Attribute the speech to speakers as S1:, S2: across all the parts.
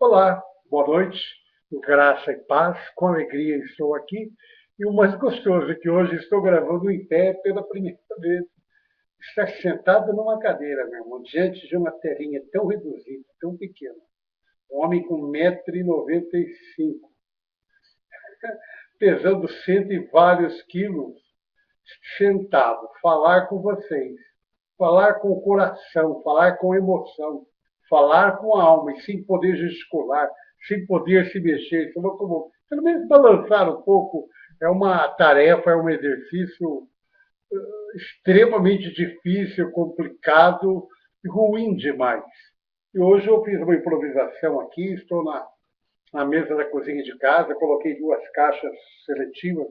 S1: Olá, boa noite, graça e paz, com alegria estou aqui. E o mais gostoso é que hoje estou gravando em pé pela primeira vez. Estar sentado numa cadeira, meu irmão, diante de uma telinha tão reduzida, tão pequena. Um homem com 1,95 m, pesando cento e vários quilos, sentado, falar com vocês, falar com o coração, falar com emoção, falar com a alma e sem poder gesticular, sem poder se mexer, pelo menos balançar um pouco, é uma tarefa, é um exercício extremamente difícil, complicado e ruim demais. E hoje eu fiz uma improvisação aqui, estou na mesa da cozinha de casa, coloquei 2 caixas seletivas,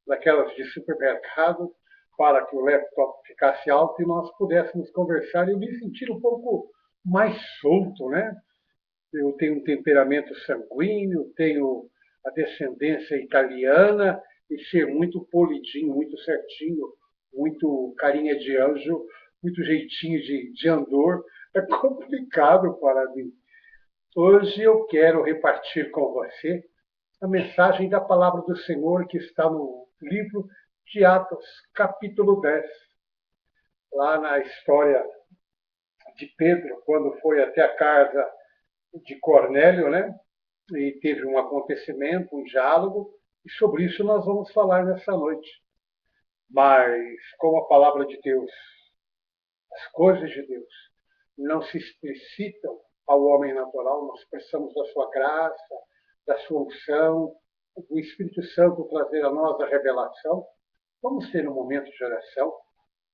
S1: daquelas de supermercado, para que o laptop ficasse alto e nós pudéssemos conversar e eu me sentir um pouco mais solto, né? Eu tenho um temperamento sanguíneo, tenho a descendência italiana e ser muito polidinho, muito certinho, muito carinha de anjo, muito jeitinho de andor, é complicado para mim. Hoje eu quero repartir com você a mensagem da palavra do Senhor que está no livro de Atos, capítulo 10. Lá na história de Pedro, quando foi até a casa de Cornélio, né? E teve um acontecimento, um diálogo, e sobre isso nós vamos falar nessa noite. Mas, como a palavra de Deus, as coisas de Deus, não se explicitam ao homem natural, nós precisamos da sua graça, da sua unção, do Espírito Santo trazer a nós a revelação. Vamos ter um momento de oração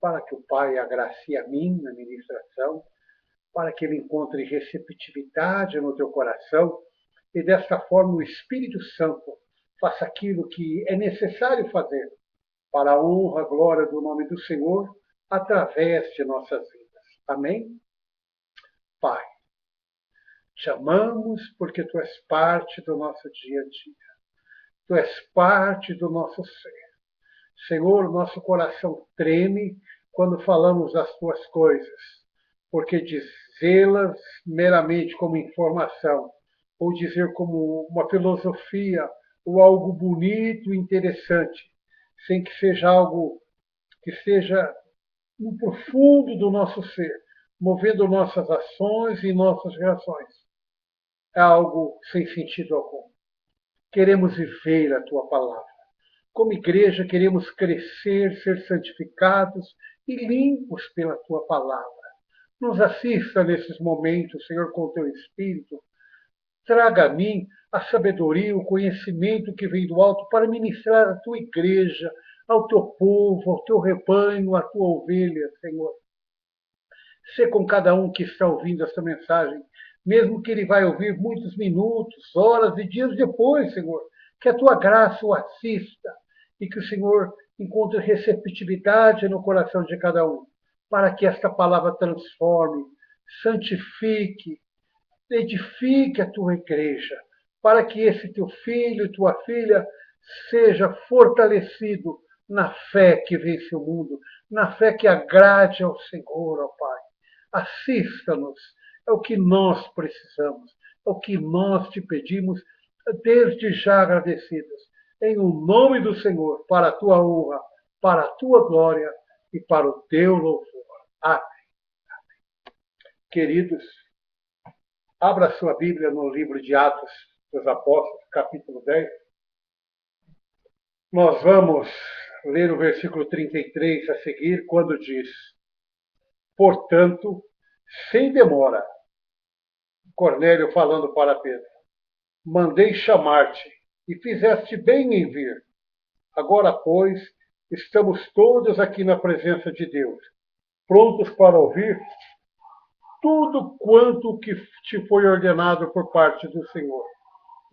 S1: para que o Pai agracie a mim na ministração, para que ele encontre receptividade no teu coração e desta forma o Espírito Santo faça aquilo que é necessário fazer para a honra e glória do nome do Senhor através de nossas vidas. Amém? Pai, te amamos porque tu és parte do nosso dia a dia. Tu és parte do nosso ser. Senhor, nosso coração treme quando falamos das tuas coisas, porque dizê-las meramente como informação, ou dizer como uma filosofia, ou algo bonito e interessante, sem que seja algo que seja no profundo do nosso ser, movendo nossas ações e nossas reações. É algo sem sentido algum. Queremos viver a tua palavra. Como igreja, queremos crescer, ser santificados e limpos pela tua palavra. Nos assista nesses momentos, Senhor, com o teu Espírito. Traga a mim a sabedoria, o conhecimento que vem do alto para ministrar à tua igreja, ao teu povo, ao teu rebanho, à tua ovelha, Senhor. Sê com cada um que está ouvindo esta mensagem, mesmo que ele vai ouvir muitos minutos, horas e dias depois, Senhor, que a tua graça o assista e que o Senhor encontre receptividade no coração de cada um, para que esta palavra transforme, santifique, edifique a tua igreja, para que esse teu filho e tua filha seja fortalecido na fé que vence o mundo, na fé que agrade ao Senhor, ó Pai. Assista-nos, é o que nós precisamos, é o que nós te pedimos, desde já agradecidos, em o nome do Senhor, para a tua honra, para a tua glória e para o teu louvor. Amém. Queridos, abra sua Bíblia no livro de Atos dos Apóstolos, capítulo 10. Nós vamos ler o versículo 33 a seguir, quando diz: portanto, sem demora, Cornélio falando para Pedro, mandei chamar-te e fizeste bem em vir. Agora, pois, estamos todos aqui na presença de Deus, prontos para ouvir tudo quanto que te foi ordenado por parte do Senhor.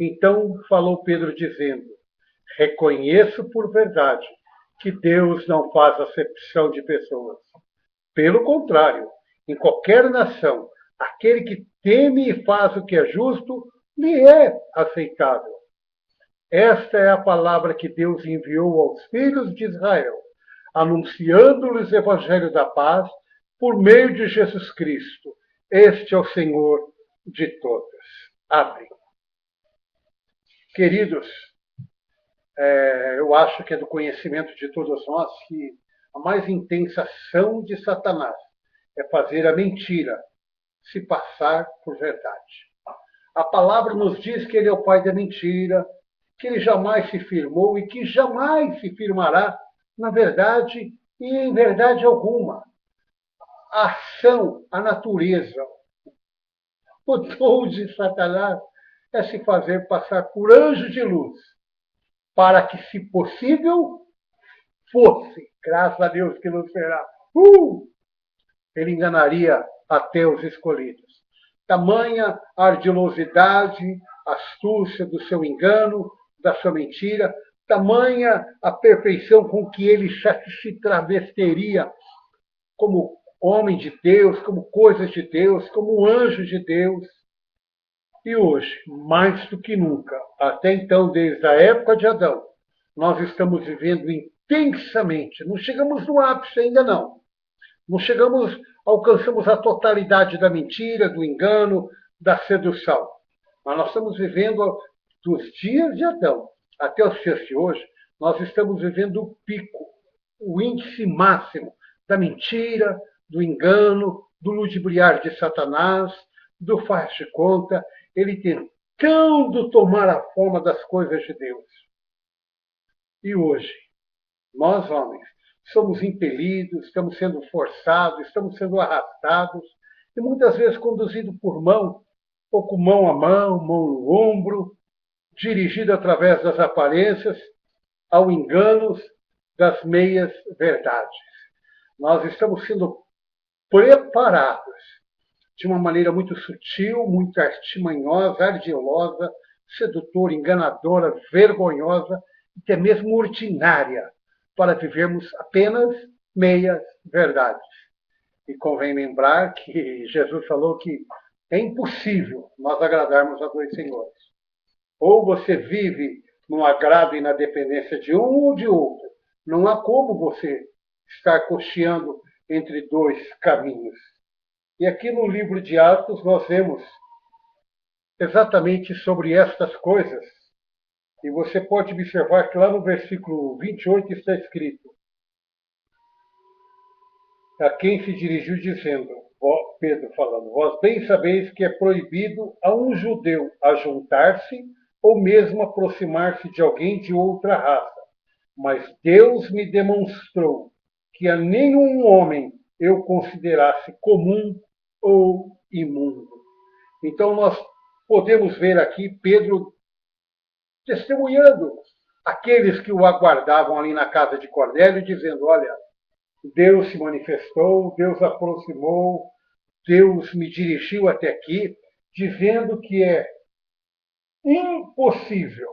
S1: Então falou Pedro dizendo: reconheço por verdade que Deus não faz acepção de pessoas. Pelo contrário, em qualquer nação, aquele que teme e faz o que é justo, lhe é aceitável. Esta é a palavra que Deus enviou aos filhos de Israel, anunciando-lhes o evangelho da paz por meio de Jesus Cristo. Este é o Senhor de todos. abrem. Queridos, eu acho que é do conhecimento de todos nós que a mais intensa ação de Satanás é fazer a mentira se passar por verdade. A palavra nos diz que ele é o pai da mentira, que ele jamais se firmou e que jamais se firmará na verdade e em verdade alguma. A ação, a natureza, o dom de Satanás é se fazer passar por anjo de luz, para que, se possível, fosse, graças a Deus que não será, ele enganaria até os escolhidos. Tamanha ardilosidade, astúcia do seu engano, da sua mentira, tamanha a perfeição com que ele se travestiria como homem de Deus, como coisas de Deus, como anjo de Deus. E hoje, mais do que nunca, até então, desde a época de Adão, nós estamos vivendo intensamente. Não chegamos no ápice ainda não. Não chegamos, alcançamos a totalidade da mentira, do engano, da sedução. Mas nós estamos vivendo dos dias de Adão até os dias de hoje, nós estamos vivendo o pico, o índice máximo da mentira, do engano, do ludibriar de Satanás, do faz de conta, ele tentando tomar a forma das coisas de Deus. E hoje, nós homens, somos impelidos, estamos sendo forçados, estamos sendo arrastados, e muitas vezes conduzidos por mão, ou com mão a mão no ombro, dirigido através das aparências ao engano das meias verdades. Nós estamos sendo preparados de uma maneira muito sutil, muito artimanhosa, ardilosa, sedutora, enganadora, vergonhosa, até mesmo ordinária, para vivermos apenas meias verdades. E convém lembrar que Jesus falou que é impossível nós agradarmos a dois senhores. Ou você vive no agrado e na dependência de um ou de outro. Não há como você estar cocheando entre dois caminhos. E aqui no livro de Atos nós vemos exatamente sobre estas coisas. E você pode observar que lá no versículo 28 está escrito: a quem se dirigiu dizendo, Pedro falando, vós bem sabeis que é proibido a um judeu ajuntar-se ou mesmo aproximar-se de alguém de outra raça. Mas Deus me demonstrou que a nenhum homem eu considerasse comum ou imundo. Então nós podemos ver aqui Pedro testemunhando aqueles que o aguardavam ali na casa de Cornélio, dizendo, olha, Deus se manifestou, Deus aproximou, Deus me dirigiu até aqui, dizendo que é impossível,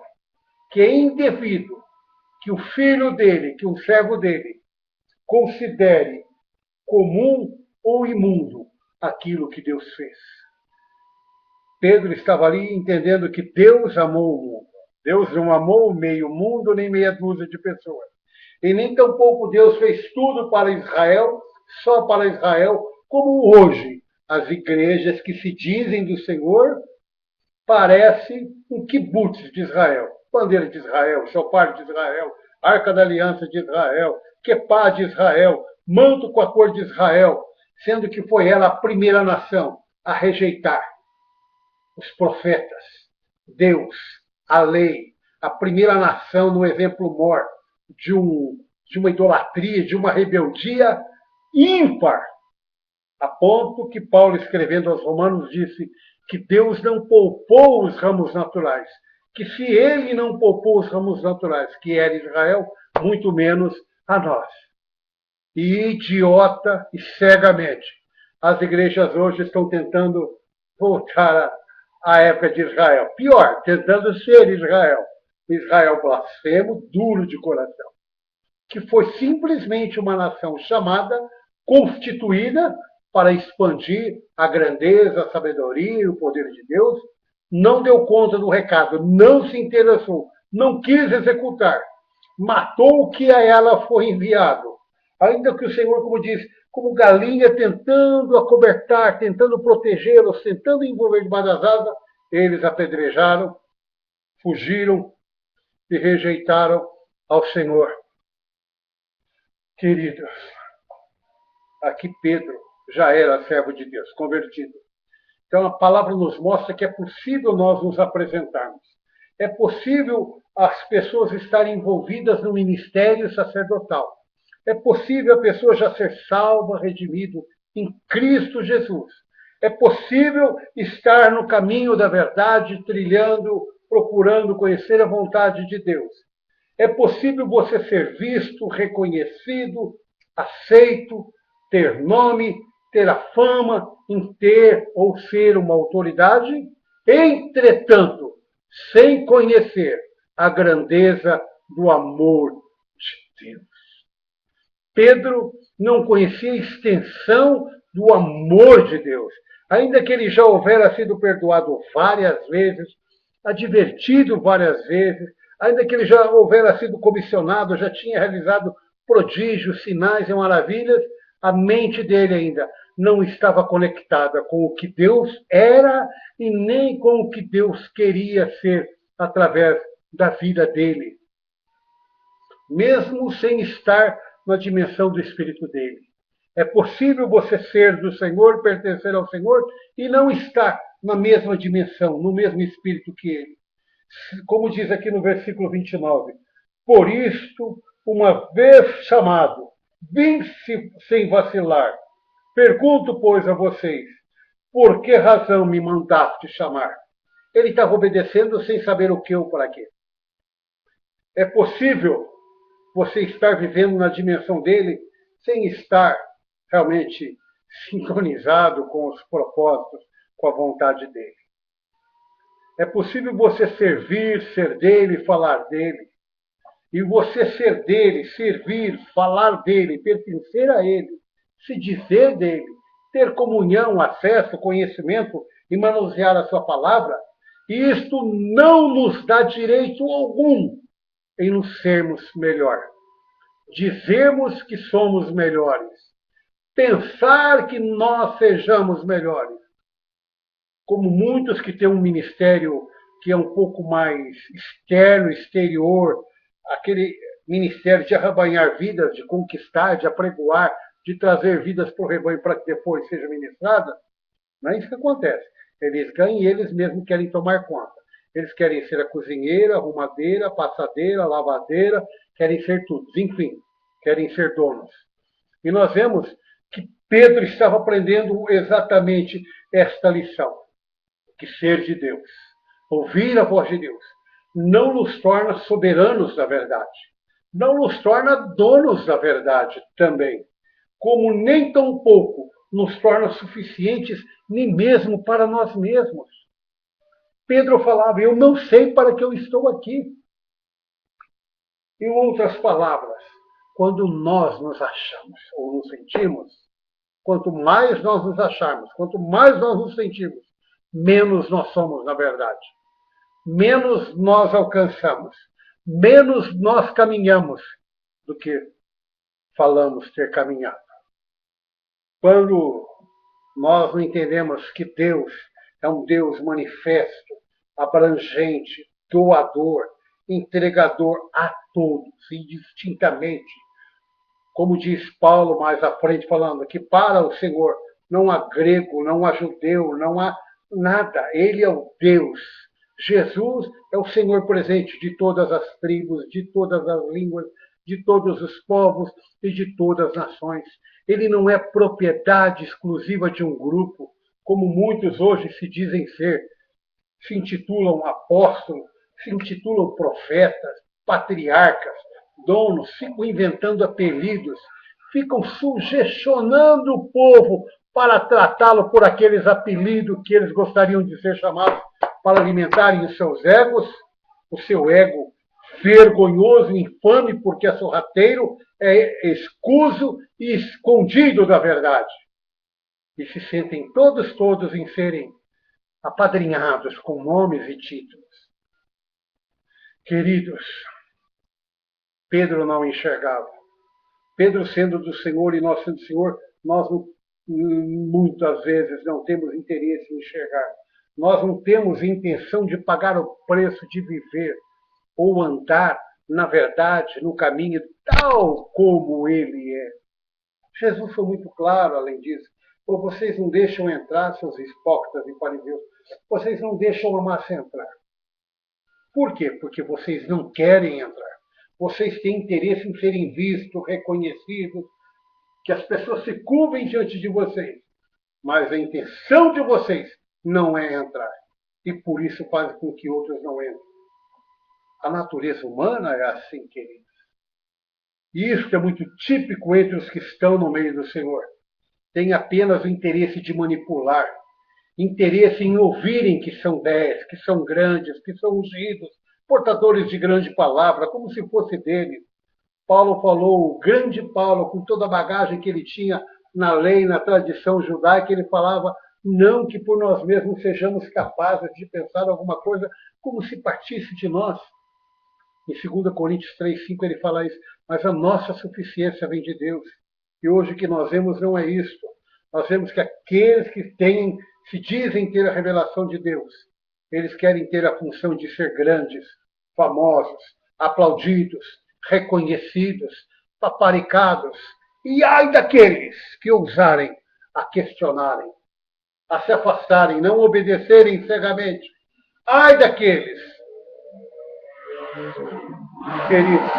S1: que é indevido, que o filho dele, que um servo dele, considere comum ou imundo aquilo que Deus fez. Pedro estava ali entendendo que Deus amou o mundo. Deus não amou meio mundo, nem meia dúzia de pessoas. E nem tampouco Deus fez tudo para Israel, só para Israel, como hoje as igrejas que se dizem do Senhor parecem um kibutz de Israel. Bandeira de Israel, chofar de Israel, arca da aliança de Israel, quepá de Israel, manto com a cor de Israel, sendo que foi ela a primeira nação a rejeitar os profetas, Deus, a lei, a primeira nação no exemplo mor de uma idolatria, de uma rebeldia ímpar, a ponto que Paulo, escrevendo aos Romanos, disse que Deus não poupou os ramos naturais, que se ele não poupou os ramos naturais, que era Israel, muito menos a nós. E idiota e cegamente, as igrejas hoje estão tentando voltar à época de Israel. Pior, tentando ser Israel. Israel blasfemo, duro de coração. Que foi simplesmente uma nação chamada, constituída para expandir a grandeza, a sabedoria e o poder de Deus, não deu conta do recado, não se interessou, não quis executar, matou o que a ela foi enviado. Ainda que o Senhor, como diz, como galinha tentando acobertar, tentando protegê-los, tentando envolver debaixo das asas, eles apedrejaram, fugiram e rejeitaram ao Senhor. Queridos, aqui Pedro já era servo de Deus, convertido. Então a palavra nos mostra que é possível nós nos apresentarmos. É possível as pessoas estarem envolvidas no ministério sacerdotal. É possível a pessoa já ser salva, redimido em Cristo Jesus. É possível estar no caminho da verdade, trilhando, procurando conhecer a vontade de Deus. É possível você ser visto, reconhecido, aceito, ter nome, ter a fama em ter ou ser uma autoridade, entretanto, sem conhecer a grandeza do amor de Deus. Pedro não conhecia a extensão do amor de Deus. Ainda que ele já houvera sido perdoado várias vezes, advertido várias vezes, ainda que ele já houvera sido comissionado, já tinha realizado prodígios, sinais e maravilhas, a mente dele ainda não estava conectada com o que Deus era e nem com o que Deus queria ser através da vida dele. Mesmo sem estar na dimensão do espírito dele. É possível você ser do Senhor, pertencer ao Senhor e não estar na mesma dimensão, no mesmo espírito que ele. Como diz aqui no versículo 29, por isto, uma vez chamado, vim sem vacilar. Pergunto, pois, a vocês, por que razão me mandaste chamar? Ele estava obedecendo sem saber o que ou para quê. É possível você estar vivendo na dimensão dele sem estar realmente sincronizado com os propósitos, com a vontade dele. É possível você servir, ser dele, falar dele. E você ser dele, servir, falar dele, pertencer a ele, se dizer dele, ter comunhão, acesso, conhecimento e manusear a sua palavra, e isto não nos dá direito algum em nos sermos melhor. Dizermos que somos melhores. Pensar que nós sejamos melhores. Como muitos que têm um ministério que é um pouco mais externo, exterior, aquele ministério de arrebanhar vidas, de conquistar, de apregoar, de trazer vidas para o rebanho para que depois seja ministrada, não é isso que acontece. Eles ganham e eles mesmos querem tomar conta. Eles querem ser a cozinheira, a arrumadeira, a passadeira, a lavadeira, querem ser tudo. Enfim, querem ser donos. E nós vemos que Pedro estava aprendendo exatamente esta lição. Que ser de Deus, ouvir a voz de Deus, não nos torna soberanos da verdade. Não nos torna donos da verdade também. Como nem tão pouco nos torna suficientes nem mesmo para nós mesmos. Pedro falava, eu não sei para que eu estou aqui. Em outras palavras, quando nós nos achamos ou nos sentimos, quanto mais nós nos acharmos, quanto mais nós nos sentimos, menos nós somos na verdade. Menos nós alcançamos, menos nós caminhamos do que falamos ter caminhado. Quando nós não entendemos que Deus é um Deus manifesto, abrangente, doador, entregador a todos, indistintamente. Como diz Paulo mais à frente, falando que para o Senhor não há grego, não há judeu, não há nada. Ele é o Deus. Jesus é o Senhor presente de todas as tribos, de todas as línguas, de todos os povos e de todas as nações. Ele não é propriedade exclusiva de um grupo, como muitos hoje se dizem ser. Se intitulam apóstolos, se intitulam profetas, patriarcas, donos, ficam inventando apelidos, ficam sugestionando o povo para tratá-lo por aqueles apelidos que eles gostariam de ser chamados para alimentarem os seus egos, o seu ego vergonhoso, infame, porque é sorrateiro, é escuso e escondido da verdade. E se sentem todos em serem apadrinhados com nomes e títulos. Queridos, Pedro não enxergava. Pedro sendo do Senhor e nós sendo do Senhor, nós muitas vezes não temos interesse em enxergar. Nós não temos intenção de pagar o preço de viver ou andar, na verdade, no caminho tal como ele é. Jesus foi muito claro, além disso. Ou vocês não deixam entrar, seus hipócritas e fariseus. Vocês não deixam a massa entrar. Por quê? Porque vocês não querem entrar. Vocês têm interesse em serem vistos, reconhecidos, que as pessoas se curvem diante de vocês. Mas a intenção de vocês não é entrar. E por isso faz com que outros não entrem. A natureza humana é assim, queridos. E isso é muito típico entre os que estão no meio do Senhor. Tem apenas o interesse de manipular, interesse em ouvirem que são 10, que são grandes, que são ungidos, portadores de grande palavra, como se fosse dele. Paulo falou, o grande Paulo, com toda a bagagem que ele tinha na lei, na tradição judaica, ele falava, não que por nós mesmos sejamos capazes de pensar alguma coisa como se partisse de nós. Em 2 Coríntios 3,5 ele fala isso, mas a nossa suficiência vem de Deus. E hoje o que nós vemos não é isto. Nós vemos que aqueles que se dizem ter a revelação de Deus, eles querem ter a função de ser grandes, famosos, aplaudidos, reconhecidos, paparicados. E ai daqueles que ousarem a questionarem, a se afastarem, não obedecerem cegamente. Ai daqueles. Queridos,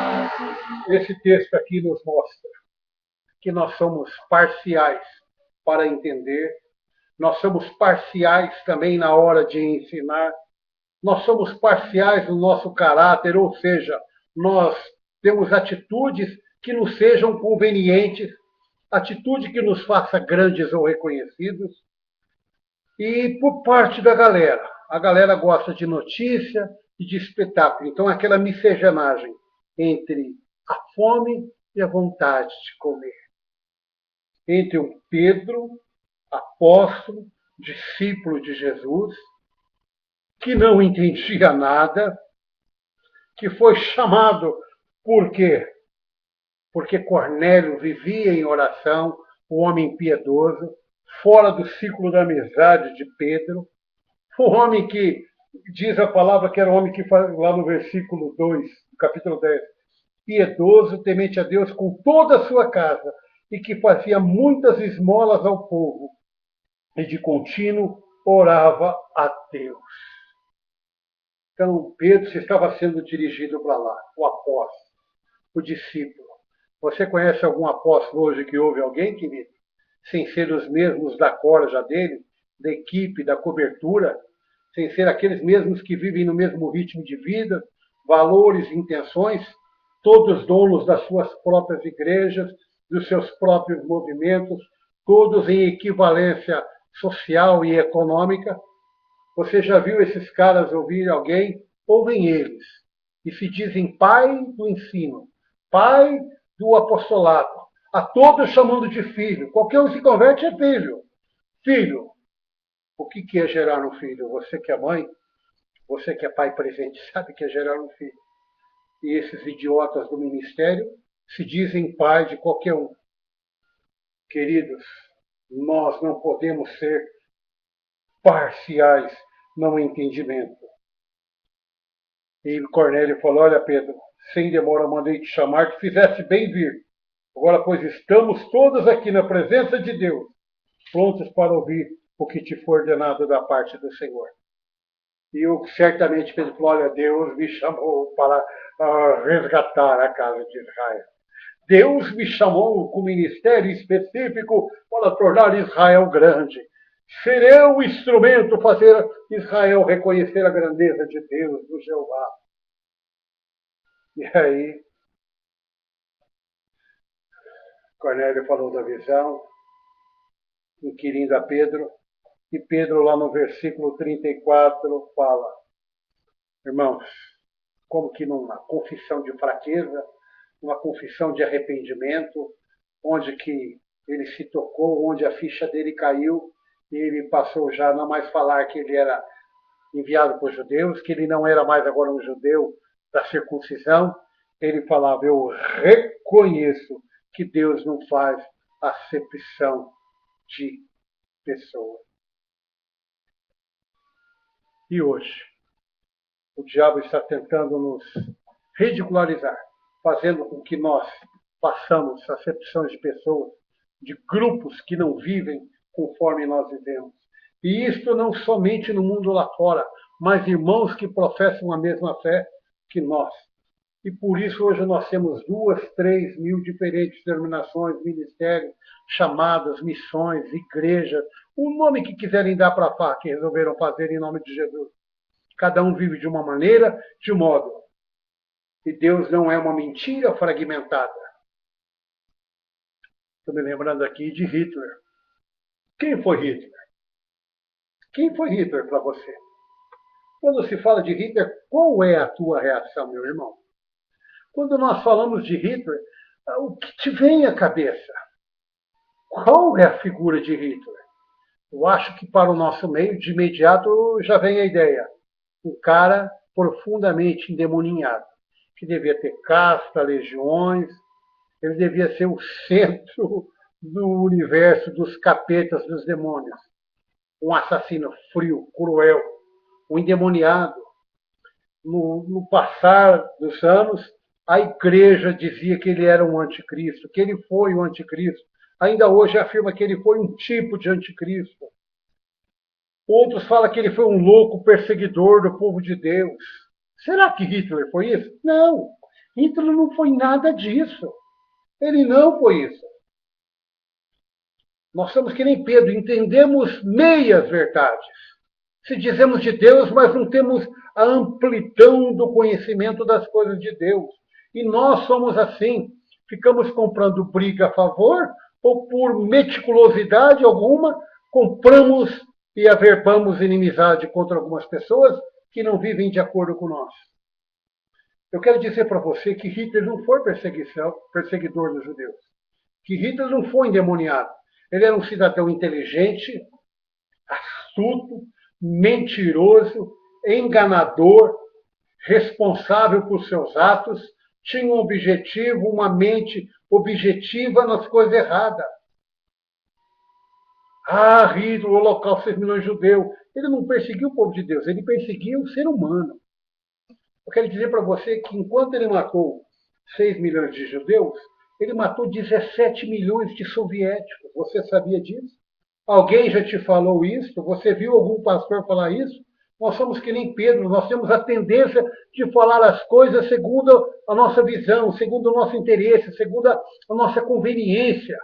S1: esse texto aqui nos mostra que nós somos parciais para entender, nós somos parciais também na hora de ensinar, nós somos parciais no nosso caráter, ou seja, nós temos atitudes que nos sejam convenientes, atitude que nos faça grandes ou reconhecidos. E por parte da galera, a galera gosta de notícia e de espetáculo. Então, aquela miscigenagem entre a fome e a vontade de comer. Entre um Pedro, apóstolo, discípulo de Jesus, que não entendia nada, que foi chamado por quê? Porque Cornélio vivia em oração, um homem piedoso, fora do ciclo da amizade de Pedro, um homem que diz a palavra que era um homem que faz lá no versículo 2, capítulo 10, piedoso, temente a Deus com toda a sua casa, e que fazia muitas esmolas ao povo, e de contínuo orava a Deus. Então, Pedro estava sendo dirigido para lá, o apóstolo, o discípulo. Você conhece algum apóstolo hoje que ouve alguém, querido? Sem ser os mesmos da corja dele, da equipe, da cobertura, sem ser aqueles mesmos que vivem no mesmo ritmo de vida, valores, intenções, todos donos das suas próprias igrejas, dos seus próprios movimentos, todos em equivalência social e econômica. Você já viu esses caras ouvir alguém? Ouvem eles. E se dizem pai do ensino, pai do apostolado. A todos chamando de filho. Qualquer um se converte é filho. Filho. O que é gerar um filho? Você que é mãe, você que é pai presente, sabe o que é gerar um filho. E esses idiotas do ministério se dizem pai de qualquer um. Queridos, nós não podemos ser parciais no entendimento. E Cornélio falou, olha Pedro, sem demora mandei te chamar, que fizesse bem vir. Agora, pois estamos todos aqui na presença de Deus, prontos para ouvir o que te for ordenado da parte do Senhor. E eu certamente Pedro falou, olha, Deus me chamou para resgatar a casa de Israel. Deus me chamou com ministério específico para tornar Israel grande. Serei o instrumento para fazer Israel reconhecer a grandeza de Deus, do Jeová. E aí, Cornélio falou da visão, inquirindo a Pedro, e Pedro lá no versículo 34 fala, irmãos, como que numa confissão de fraqueza, uma confissão de arrependimento, onde que ele se tocou, onde a ficha dele caiu, e ele passou já a não mais falar que ele era enviado por judeus, que ele não era mais agora um judeu da circuncisão, ele falava, eu reconheço que Deus não faz acepção de pessoas. E hoje, o diabo está tentando nos ridicularizar, fazendo com que nós façamos acepções de pessoas, de grupos que não vivem conforme nós vivemos. E isto não somente no mundo lá fora, mas irmãos que professam a mesma fé que nós. E por isso hoje nós temos 2, 3 mil diferentes denominações, ministérios, chamadas, missões, igrejas, o nome que quiserem dar para a FA, que resolveram fazer em nome de Jesus. Cada um vive de uma maneira, de um modo. E Deus não é uma mentira fragmentada. Estou me lembrando aqui de Hitler. Quem foi Hitler? Quem foi Hitler para você? Quando se fala de Hitler, qual é a tua reação, meu irmão? Quando nós falamos de Hitler, o que te vem à cabeça? Qual é a figura de Hitler? Eu acho que para o nosso meio, de imediato, já vem a ideia. Um cara profundamente endemoninhado, que devia ter casta, legiões, ele devia ser o centro do universo, dos capetas, dos demônios. Um assassino frio, cruel, um endemoniado. No passar dos anos, a igreja dizia que ele era um anticristo, que ele foi o anticristo. Ainda hoje afirma que ele foi um tipo de anticristo. Outros falam que ele foi um louco perseguidor do povo de Deus. Será que Hitler foi isso? Não. Hitler não foi nada disso. Ele não foi isso. Nós somos que nem Pedro, entendemos meias verdades. Se dizemos de Deus, mas não temos a amplidão do conhecimento das coisas de Deus. E nós somos assim. Ficamos comprando briga a favor, ou por meticulosidade alguma, compramos e averbamos inimizade contra algumas pessoas que não vivem de acordo com nós. Eu quero dizer para você que Hitler não foi perseguidor dos judeus. Que Hitler não foi endemoniado. Ele era um cidadão inteligente, astuto, mentiroso, enganador, responsável por seus atos, tinha um objetivo, uma mente objetiva nas coisas erradas. Hitler, o holocausto 6 milhões de judeus. Ele não perseguiu o povo de Deus, ele perseguia o ser humano. Eu quero dizer para você que enquanto ele matou 6 milhões de judeus, ele matou 17 milhões de soviéticos. Você sabia disso? Alguém já te falou isso? Você viu algum pastor falar isso? Nós somos que nem Pedro, nós temos a tendência de falar as coisas segundo a nossa visão, segundo o nosso interesse, segundo a nossa conveniência,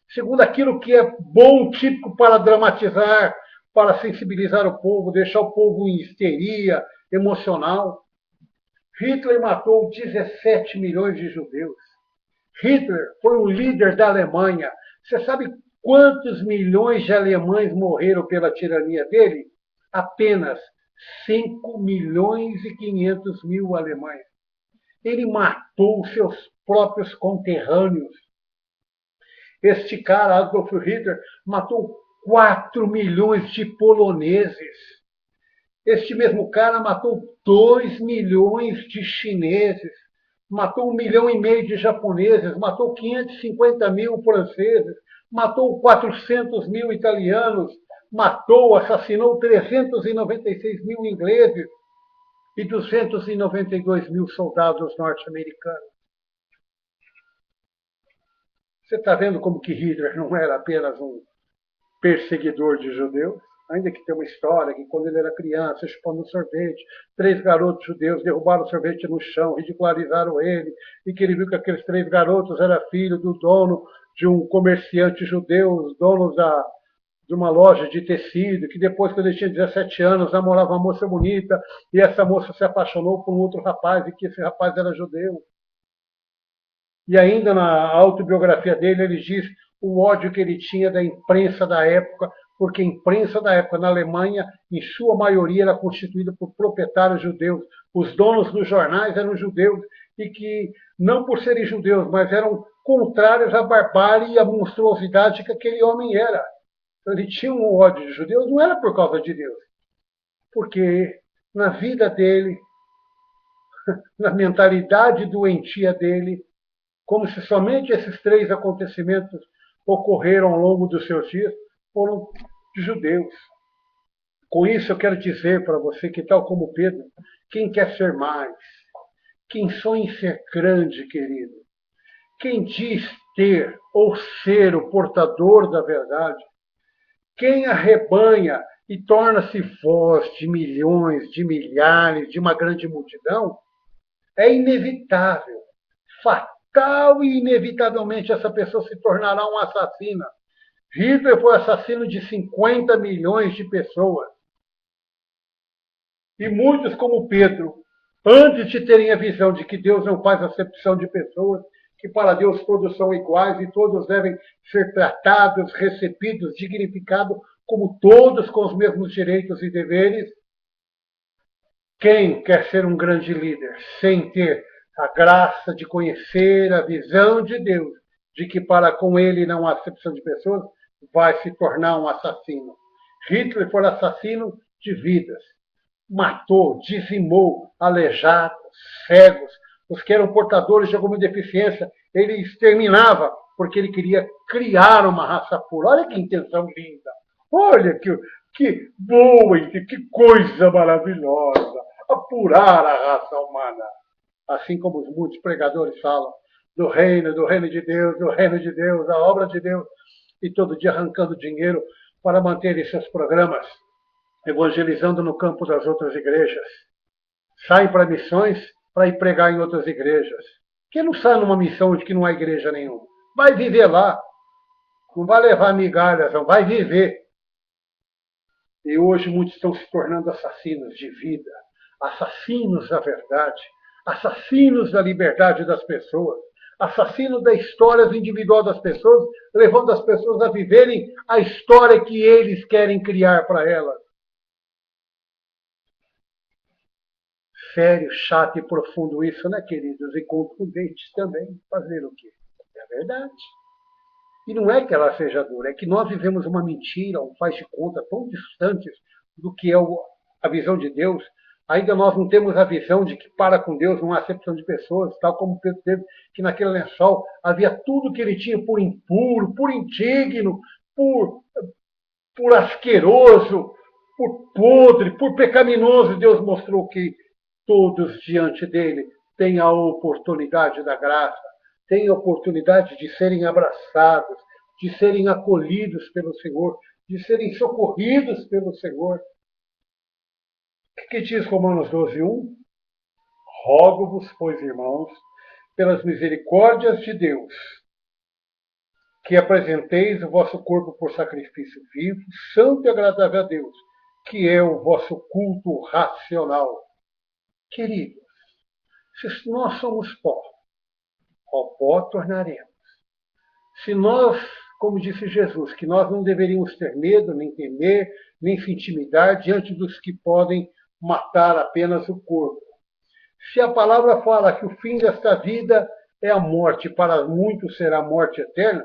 S1: segundo aquilo que é bom, típico para dramatizar, para sensibilizar o povo, deixar o povo em histeria emocional. Hitler matou 17 milhões de judeus. Hitler foi o líder da Alemanha. Você sabe quantos milhões de alemães morreram pela tirania dele? Apenas 5 milhões e 500 mil alemães. Ele matou seus próprios conterrâneos. Este cara, Adolf Hitler, matou 4 milhões de poloneses. Este mesmo cara matou 2 milhões de chineses, matou 1,5 milhão de japoneses, matou 550 mil franceses, matou 400 mil italianos, assassinou 396 mil ingleses e 292 mil soldados norte-americanos. Você está vendo como que Hitler não era apenas um perseguidor de judeus? Ainda que tem uma história que quando ele era criança, chupando um sorvete, 3 garotos judeus derrubaram o sorvete no chão, ridicularizaram ele, e que ele viu que aqueles 3 garotos eram filhos do dono de um comerciante judeu, dono de uma loja de tecido, que depois, quando ele tinha 17 anos, namorava uma moça bonita, e essa moça se apaixonou por um outro rapaz, e que esse rapaz era judeu. E ainda na autobiografia dele, ele diz o ódio que ele tinha da imprensa da época, porque a imprensa da época na Alemanha, em sua maioria, era constituída por proprietários judeus. Os donos dos jornais eram judeus, e que, não por serem judeus, mas eram contrários à barbárie e à monstruosidade que aquele homem era. Então, ele tinha um ódio de judeus, não era por causa de Deus, porque na vida dele, na mentalidade doentia dele, como se somente esses 3 acontecimentos ocorreram ao longo dos seus dias, foram de judeus. Com isso eu quero dizer para você que, tal como Pedro, quem quer ser mais, quem sonha em ser grande, querido, quem diz ter ou ser o portador da verdade, quem arrebanha e torna-se voz de milhões, de milhares, de uma grande multidão, é inevitável, fatal e inevitavelmente essa pessoa se tornará um assassino. Hitler foi assassino de 50 milhões de pessoas. E muitos, como Pedro, antes de terem a visão de que Deus não faz acepção de pessoas, que para Deus todos são iguais e todos devem ser tratados, recebidos, dignificados, como todos com os mesmos direitos e deveres, quem quer ser um grande líder sem ter a graça de conhecer a visão de Deus, de que para com ele não há acepção de pessoas, vai se tornar um assassino. Hitler foi assassino de vidas. Matou, dizimou aleijados, cegos, os que eram portadores de alguma deficiência. Ele exterminava porque ele queria criar uma raça pura. Olha que intenção linda. Olha que boa, que coisa maravilhosa. Apurar a raça humana. Assim como os muitos pregadores falam do reino de Deus, do reino de Deus, a obra de Deus, e todo dia arrancando dinheiro para manterem seus programas, evangelizando no campo das outras igrejas. Saem para missões para ir pregar em outras igrejas. Quem não sai numa missão de que não há igreja nenhuma? Vai viver lá. Não vai levar migalhas, não. Vai viver. E hoje muitos estão se tornando assassinos de vida, assassinos da verdade, assassinos da liberdade das pessoas, assassinos da história individual das pessoas, levando as pessoas a viverem a história que eles querem criar para elas. Sério, chato e profundo isso, né, queridos? E contundente também. Fazer o quê? É verdade. E não é que ela seja dura, é que nós vivemos uma mentira, um faz de conta tão distantes do que é a visão de Deus. Ainda nós não temos a visão de que para com Deus não há acepção de pessoas, tal como Pedro teve, que naquele lençol havia tudo que ele tinha por impuro, por indigno, por asqueroso, por podre, por pecaminoso. Deus mostrou que todos diante dele têm a oportunidade da graça, têm a oportunidade de serem abraçados, de serem acolhidos pelo Senhor, de serem socorridos pelo Senhor. O que diz Romanos 12:1? Rogo-vos, pois, irmãos, pelas misericórdias de Deus, que apresenteis o vosso corpo por sacrifício vivo, santo e agradável a Deus, que é o vosso culto racional. Queridos, se nós somos pó, ao pó tornaremos. Se nós, como disse Jesus, que nós não deveríamos ter medo, nem temer, nem se intimidar diante dos que podem matar apenas o corpo. Se a palavra fala que o fim desta vida é a morte, para muitos será a morte eterna,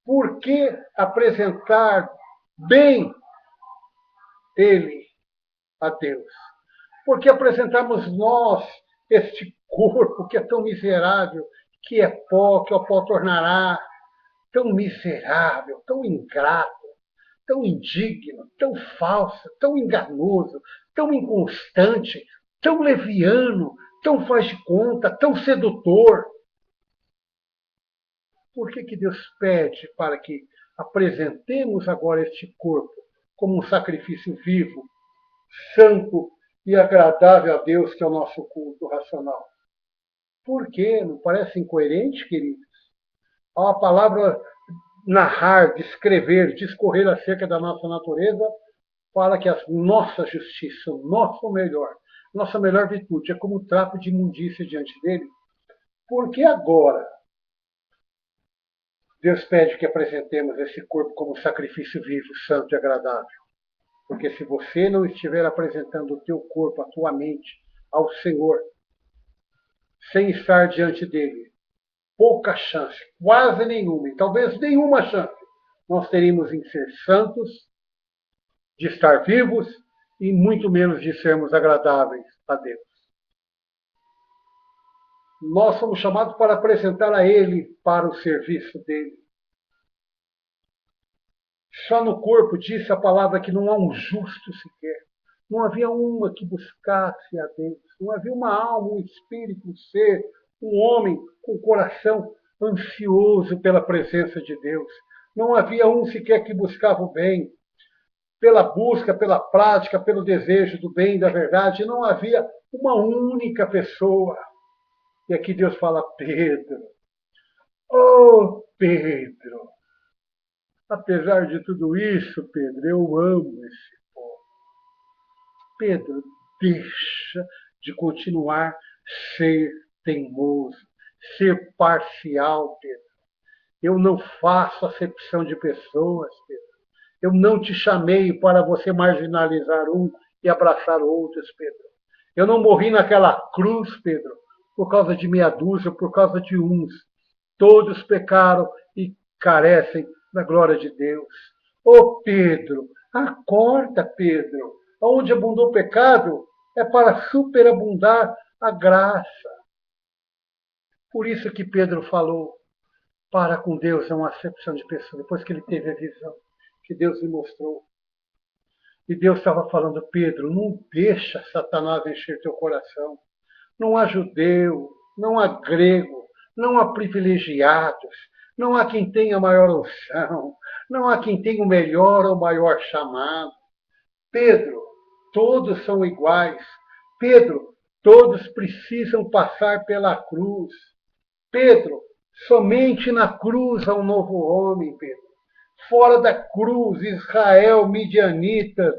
S1: por que apresentar bem ele a Deus? Por que apresentamos nós este corpo que é tão miserável, que é pó, que o pó tornará, tão miserável, tão ingrato, tão indigno, tão falso, tão enganoso, tão inconstante, tão leviano, tão faz de conta, tão sedutor? Por que Deus pede para que apresentemos agora este corpo como um sacrifício vivo, santo e agradável a Deus, que é o nosso culto racional? Por quê? Não parece incoerente, queridos? A palavra narrar, descrever, discorrer acerca da nossa natureza, fala que a nossa justiça, o nosso melhor, nossa melhor virtude é como um trapo de imundícia diante dele. Por que agora Deus pede que apresentemos esse corpo como sacrifício vivo, santo e agradável? Porque se você não estiver apresentando o teu corpo, a tua mente ao Senhor, sem estar diante dele, pouca chance, quase nenhuma, e talvez nenhuma chance, nós teríamos em ser santos, de estar vivos e muito menos de sermos agradáveis a Deus. Nós somos chamados para apresentar a Ele para o serviço dele. Só no corpo disse a palavra que não há um justo sequer. Não havia uma que buscasse a Deus. Não havia uma alma, um espírito, um ser, um homem com o coração ansioso pela presença de Deus. Não havia um sequer que buscava o bem. Pela busca, pela prática, pelo desejo do bem e da verdade, não havia uma única pessoa. E aqui Deus fala, Pedro, oh Pedro, apesar de tudo isso, Pedro, eu amo esse povo. Pedro, deixa de continuar ser teimoso, ser parcial, Pedro. Eu não faço acepção de pessoas, Pedro. Eu não te chamei para você marginalizar um e abraçar outros, Pedro. Eu não morri naquela cruz, Pedro, por causa de meia dúzia, por causa de uns. Todos pecaram e carecem da glória de Deus. Ô Pedro, acorda, Pedro. Onde abundou o pecado é para superabundar a graça. Por isso que Pedro falou, para com Deus é uma acepção de pessoa, depois que ele teve a visão que Deus lhe mostrou. E Deus estava falando, Pedro, não deixa Satanás encher teu coração. Não há judeu, não há grego, não há privilegiados, não há quem tenha maior unção, não há quem tenha o melhor ou maior chamado. Pedro, todos são iguais. Pedro, todos precisam passar pela cruz. Pedro, somente na cruz há um novo homem, Pedro. Fora da cruz, Israel, midianitas,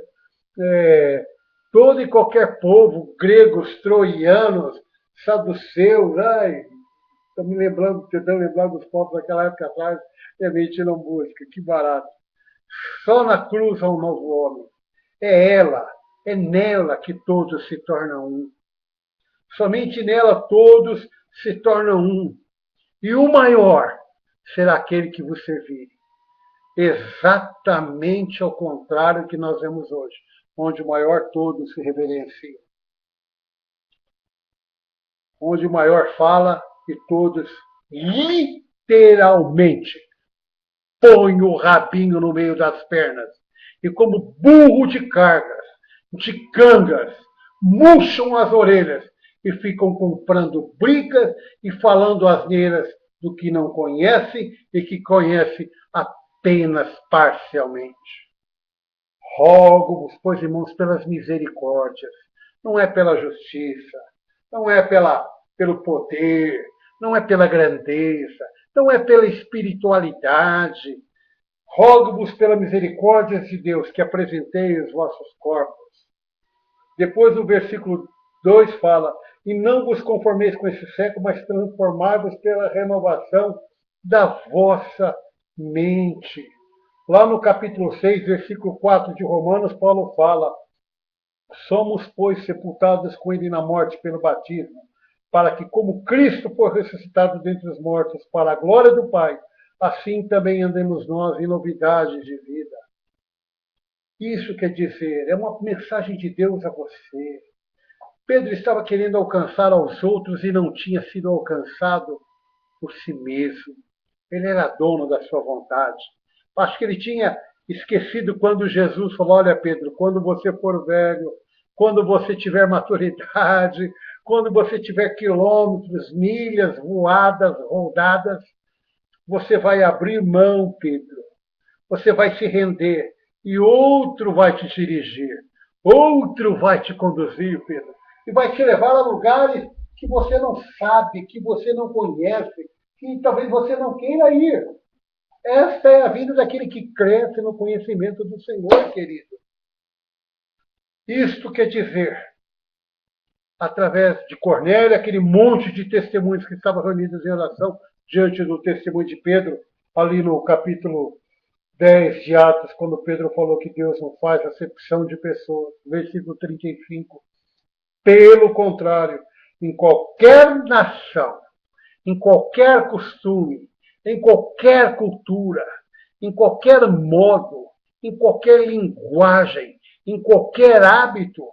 S1: todo e qualquer povo, gregos, troianos, saduceus, estou me lembrando, tentando lembrar dos povos daquela época atrás, é mentira música, que barato. Só na cruz há um novo homem. É ela, é nela que todos se tornam um. Somente nela todos se tornam um. E o maior será aquele que vos servir. Exatamente ao contrário que nós vemos hoje, onde o maior todos se reverenciam. Onde o maior fala e todos literalmente põem o rabinho no meio das pernas e como burro de cargas, de cangas, murcham as orelhas e ficam comprando brigas e falando asneiras do que não conhece e que conhece apenas parcialmente. Rogo-vos, pois, irmãos, pelas misericórdias, não é pela justiça, não é pelo poder, não é pela grandeza, não é pela espiritualidade. Rogo-vos pela misericórdia de Deus que apresentei os vossos corpos. Depois o versículo 2 fala, e não vos conformeis com esse século, mas transformai-vos pela renovação da vossa mente. Lá no capítulo 6, versículo 4 de Romanos, Paulo fala, somos, pois, sepultados com ele na morte pelo batismo, para que, como Cristo foi ressuscitado dentre os mortos para a glória do Pai, assim também andemos nós em novidade de vida. Isso quer dizer, é uma mensagem de Deus a você. Pedro estava querendo alcançar aos outros e não tinha sido alcançado por si mesmo. Ele era dono da sua vontade. Acho que ele tinha esquecido quando Jesus falou, olha Pedro, quando você for velho, quando você tiver maturidade, quando você tiver quilômetros, milhas voadas, rodadas, você vai abrir mão, Pedro. Você vai se render e outro vai te dirigir. Outro vai te conduzir, Pedro. E vai te levar a lugares que você não sabe, que você não conhece, que talvez você não queira ir. Esta é a vida daquele que cresce no conhecimento do Senhor, querido. Isto quer dizer, através de Cornélio, aquele monte de testemunhos que estavam reunidos em oração diante do testemunho de Pedro, ali no capítulo 10 de Atos, quando Pedro falou que Deus não faz acepção de pessoas, versículo 35. Pelo contrário, em qualquer nação, em qualquer costume, em qualquer cultura, em qualquer modo, em qualquer linguagem, em qualquer hábito,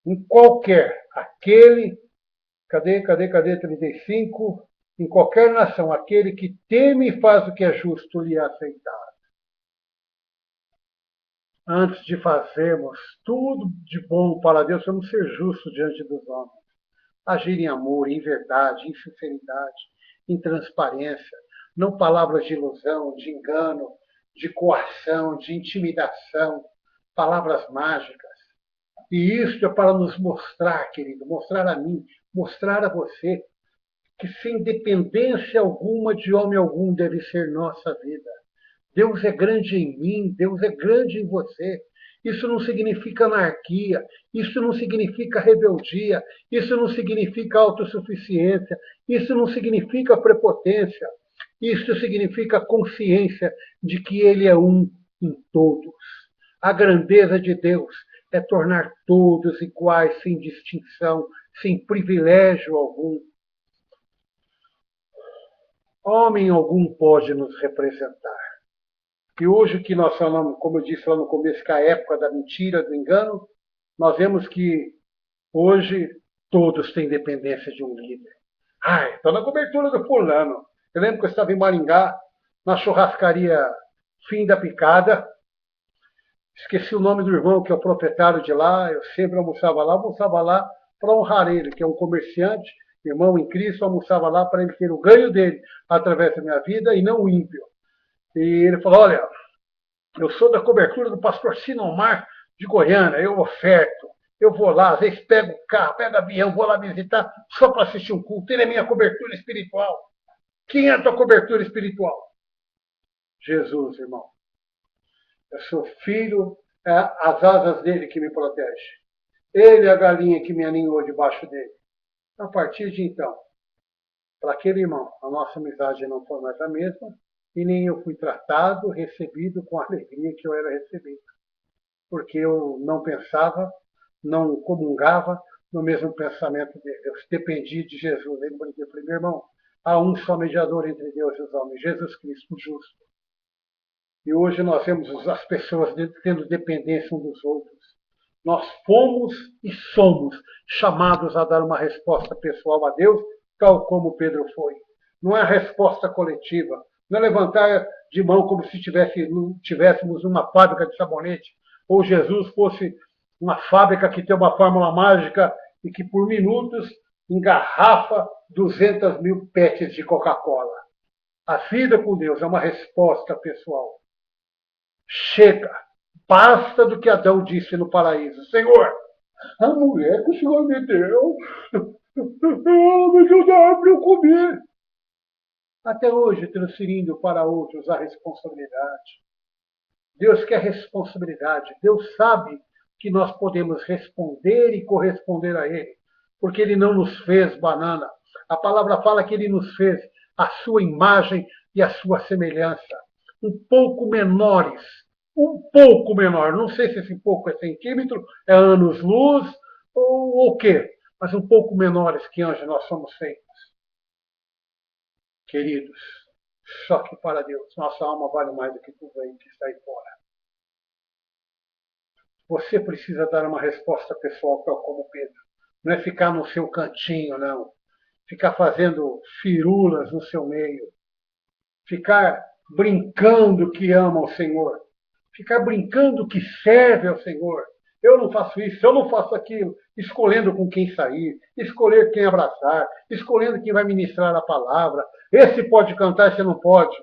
S1: em qualquer, aquele, cadê 35? Em qualquer nação, aquele que teme e faz o que é justo lhe é aceitável. Antes de fazermos tudo de bom para Deus, vamos ser justos diante dos homens. Agir em amor, em verdade, em sinceridade, em transparência, não palavras de ilusão, de engano, de coação, de intimidação, palavras mágicas. E isso é para nos mostrar, querido, mostrar a mim, mostrar a você, que sem dependência alguma de homem algum deve ser nossa vida. Deus é grande em mim, Deus é grande em você. Isso não significa anarquia, isso não significa rebeldia, isso não significa autossuficiência, isso não significa prepotência, isso significa consciência de que Ele é um em todos. A grandeza de Deus é tornar todos iguais, sem distinção, sem privilégio algum. Homem algum pode nos representar. E hoje que nós falamos, como eu disse lá no começo, que é a época da mentira, do engano, nós vemos que hoje todos têm dependência de um líder. Ai, estou na cobertura do fulano. Eu lembro que eu estava em Maringá, na churrascaria Fim da Picada. Esqueci o nome do irmão, que é o proprietário de lá. Eu sempre almoçava lá para honrar ele, que é um comerciante, irmão em Cristo, almoçava lá para ele ter o ganho dele através da minha vida e não o ímpio. E ele falou, olha, eu sou da cobertura do pastor Sinomar de Goiânia, eu oferto, eu vou lá, às vezes pego o carro, pego avião, vou lá visitar só para assistir um culto. Ele é minha cobertura espiritual. Quem é a tua cobertura espiritual? Jesus, irmão. Eu sou filho, é as asas dele que me protege. Ele é a galinha que me aninhou debaixo dele. A partir de então, para aquele irmão, a nossa amizade não foi mais a mesma, e nem eu fui tratado, recebido com a alegria que eu era recebido. Porque eu não pensava, não comungava no mesmo pensamento dele. Eu dependi de Jesus. Ele falou, meu irmão, há um só mediador entre Deus e os homens, Jesus Cristo, justo. E hoje nós vemos as pessoas tendo dependência uns dos outros. Nós fomos e somos chamados a dar uma resposta pessoal a Deus, tal como Pedro foi. Não é resposta coletiva. Não é levantar de mão como se tivéssemos uma fábrica de sabonete, ou Jesus fosse uma fábrica que tem uma fórmula mágica e que por minutos engarrafa 200.000 pets de Coca-Cola. A vida com Deus é uma resposta pessoal. Chega, basta do que Adão disse no paraíso. Senhor, a mulher que o Senhor me deu, me deu da árvore eu comer. Até hoje, transferindo para outros a responsabilidade. Deus quer responsabilidade. Deus sabe que nós podemos responder e corresponder a Ele, porque Ele não nos fez banana. A palavra fala que Ele nos fez a sua imagem e a sua semelhança. Um pouco menores. Um pouco menor. Não sei se esse pouco é centímetro, é anos-luz ou o quê. Mas um pouco menores que anjos nós somos feitos. Queridos, só que para Deus, nossa alma vale mais do que tudo aí que está aí fora. Você precisa dar uma resposta pessoal, tal como Pedro. Não é ficar no seu cantinho, não. Ficar fazendo firulas no seu meio. Ficar brincando que ama o Senhor. Ficar brincando que serve ao Senhor. Eu não faço isso, eu não faço aquilo. Escolhendo com quem sair, escolher quem abraçar, escolhendo quem vai ministrar a palavra. Esse pode cantar, esse não pode.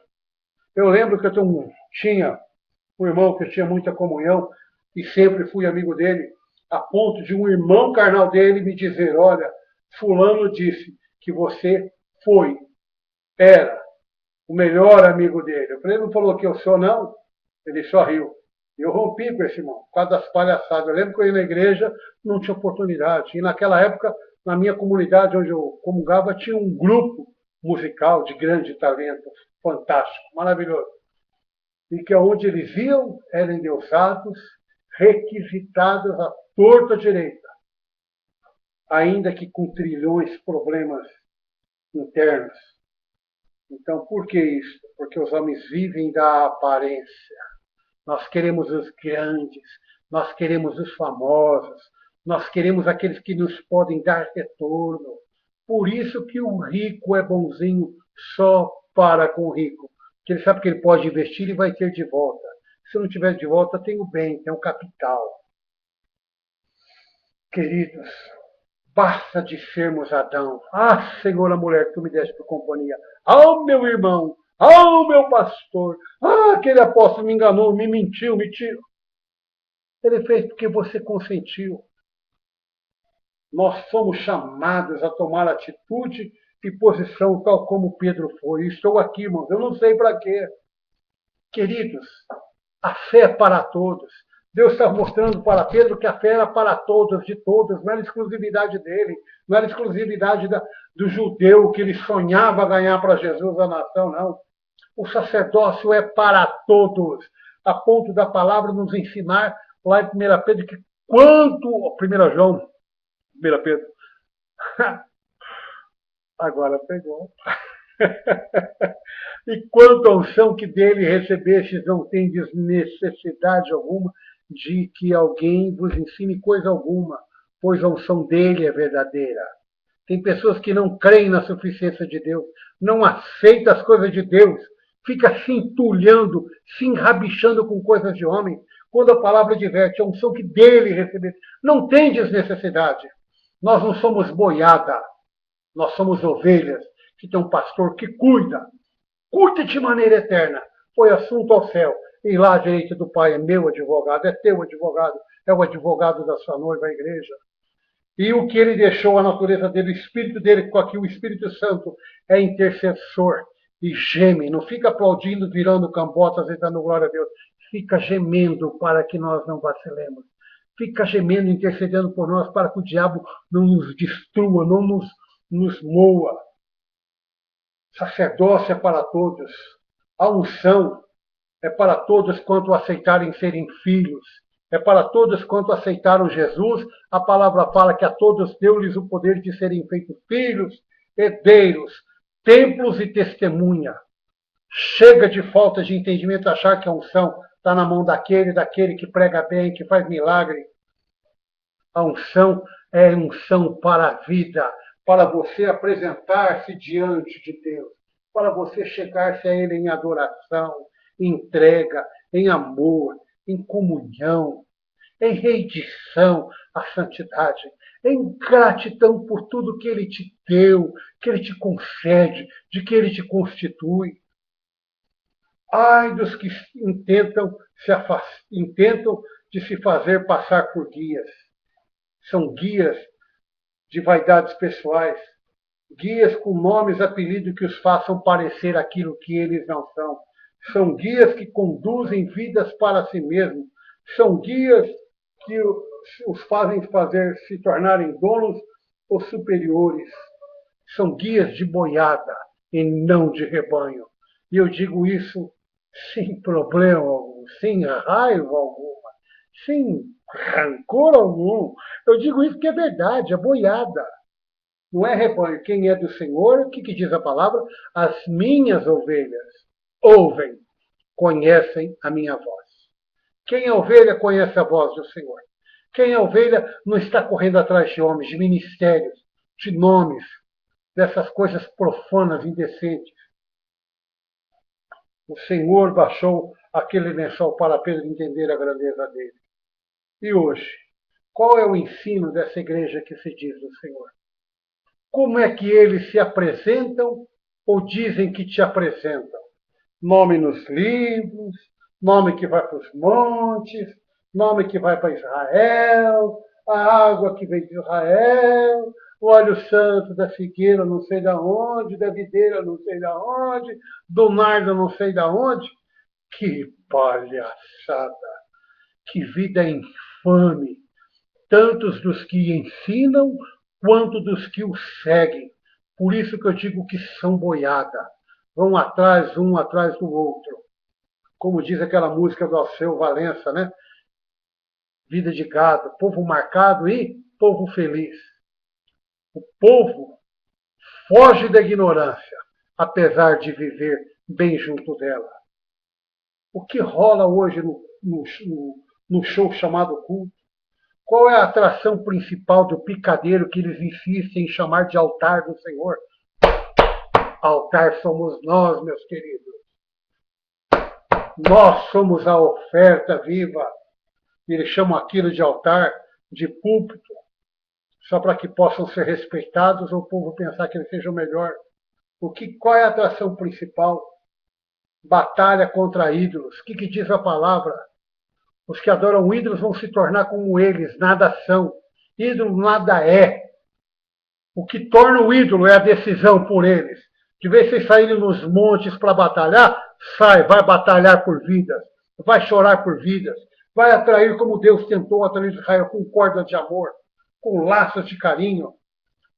S1: Eu lembro que eu tinha um irmão que eu tinha muita comunhão e sempre fui amigo dele, a ponto de um irmão carnal dele me dizer, olha, fulano disse que você era o melhor amigo dele. Eu falei, ele não falou que eu sou, não? Ele só riu. E eu rompi com esse irmão, por causa das palhaçadas. Eu lembro que eu ia na igreja, não tinha oportunidade. E naquela época, na minha comunidade onde eu comungava, tinha um grupo musical de grande talento, fantástico, maravilhoso. E que onde eles iam, eram endeusados, requisitados à torta direita. Ainda que com trilhões de problemas internos. Então, por que isso? Porque os homens vivem da aparência. Nós queremos os grandes, nós queremos os famosos, nós queremos aqueles que nos podem dar retorno. Por isso que o rico é bonzinho só para com o rico. Porque ele sabe que ele pode investir e vai ter de volta. Se não tiver de volta, tem o bem, tem o capital. Queridos, basta de sermos Adão. Ah, Senhor, a mulher que tu me deste por companhia. Ah, meu irmão. Ah, meu pastor. Ah, aquele apóstolo me enganou, me mentiu, me tirou. Ele fez porque você consentiu. Nós somos chamados a tomar atitude e posição tal como Pedro foi. Estou aqui, irmãos, eu não sei para quê. Queridos, a fé é para todos. Deus está mostrando para Pedro que a fé era para todos, de todos, não era exclusividade dele, não era exclusividade do judeu que ele sonhava ganhar para Jesus a nação, não. O sacerdócio é para todos, a ponto da palavra nos ensinar lá em 1 Pedro que quanto. 1 João, 1 Pedro. Agora pegou. E quanto à unção que dele recebestes, não tendes necessidade alguma de que alguém vos ensine coisa alguma, pois a unção dele é verdadeira. Tem pessoas que não creem na suficiência de Deus, não aceitam as coisas de Deus, fica se entulhando, se enrabichando com coisas de homem, quando a palavra diverte, a unção que dele recebeste. Não tendes necessidade. Nós não somos boiada, nós somos ovelhas que tem um pastor que cuida de maneira eterna. Foi assunto ao céu. E lá à direita do Pai é meu advogado, é teu advogado, é o advogado da sua noiva, a igreja. E o que ele deixou, a natureza dele, o Espírito dele, com aqui o Espírito Santo é intercessor e geme. Não fica aplaudindo, virando cambotas e dando glória a Deus. Fica gemendo para que nós não vacilemos. Fica gemendo, intercedendo por nós para que o diabo não nos destrua, não nos moa. Sacerdócio é para todos. A unção é para todos quanto aceitarem serem filhos. É para todos quanto aceitaram Jesus. A palavra fala que a todos deu-lhes o poder de serem feitos filhos, herdeiros, templos e testemunha. Chega de falta de entendimento achar que a unção está na mão daquele que prega bem, que faz milagre. A unção é unção para a vida, para você apresentar-se diante de Deus, para você chegar-se a Ele em adoração, em entrega, em amor, em comunhão, em rendição à santidade, em gratidão por tudo que Ele te deu, que Ele te concede, de que Ele te constitui. Ai dos que intentam de se fazer passar por guias. São guias de vaidades pessoais, guias com nomes e apelidos que os façam parecer aquilo que eles não são. São guias que conduzem vidas para si mesmos. São guias que os fazem se tornarem donos ou superiores. São guias de boiada e não de rebanho. E eu digo isso sem problema algum, sem raiva alguma, sem rancor algum. Eu digo isso porque é verdade, é boiada. Não é rebanho. Quem é do Senhor, o que diz a palavra? As minhas ovelhas ouvem, conhecem a minha voz. Quem é ovelha conhece a voz do Senhor. Quem é ovelha não está correndo atrás de homens, de ministérios, de nomes, dessas coisas profanas, indecentes. O Senhor baixou aquele lençol para Pedro entender a grandeza dele. E hoje, qual é o ensino dessa igreja que se diz do Senhor? Como é que eles se apresentam ou dizem que te apresentam? Nome nos livros, nome que vai para os montes, nome que vai para Israel, a água que vem de Israel, o óleo santo da figueira não sei da onde, da videira não sei da onde, do nardo não sei da onde. Que palhaçada! Que vida infame! Tantos dos que ensinam, quanto dos que o seguem. Por isso que eu digo que são boiada. Vão atrás, um atrás do outro. Como diz aquela música do Alceu Valença, né? Vida de gado, povo marcado e povo feliz. O povo foge da ignorância, apesar de viver bem junto dela. O que rola hoje no show chamado culto? Qual é a atração principal do picadeiro que eles insistem em chamar de altar do Senhor? Altar somos nós, meus queridos. Nós somos a oferta viva. Eles chamam aquilo de altar, de púlpito, só para que possam ser respeitados ou o povo pensar que eles sejam melhor. Qual é a atração principal? Batalha contra ídolos. O que diz a palavra? Os que adoram ídolos vão se tornar como eles, nada são. Ídolo nada é. O que torna o ídolo é a decisão por eles. De vez vocês saírem nos montes para batalhar, vai batalhar por vidas, vai chorar por vidas, vai atrair como Deus tentou atrair Israel com cordas de amor, com laços de carinho.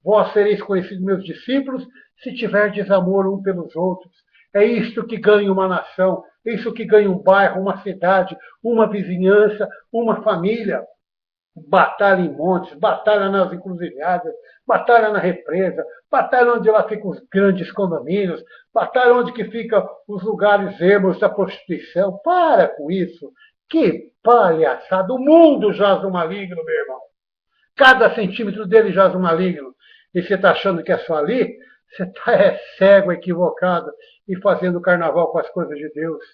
S1: Vós sereis conhecidos meus discípulos se tiverdes amor um pelos outros. É isto que ganha uma nação, é isso que ganha um bairro, uma cidade, uma vizinhança, uma família. Batalha em montes, batalha nas encruzilhadas, batalha na represa, batalha onde lá ficam os grandes condomínios, batalha onde que ficam os lugares ermos da prostituição. Para com isso. Que palhaçada. O mundo jaz no maligno, meu irmão. Cada centímetro dele jaz no maligno. E você está achando que é só ali? Você está cego, equivocado e fazendo carnaval com as coisas de Deus.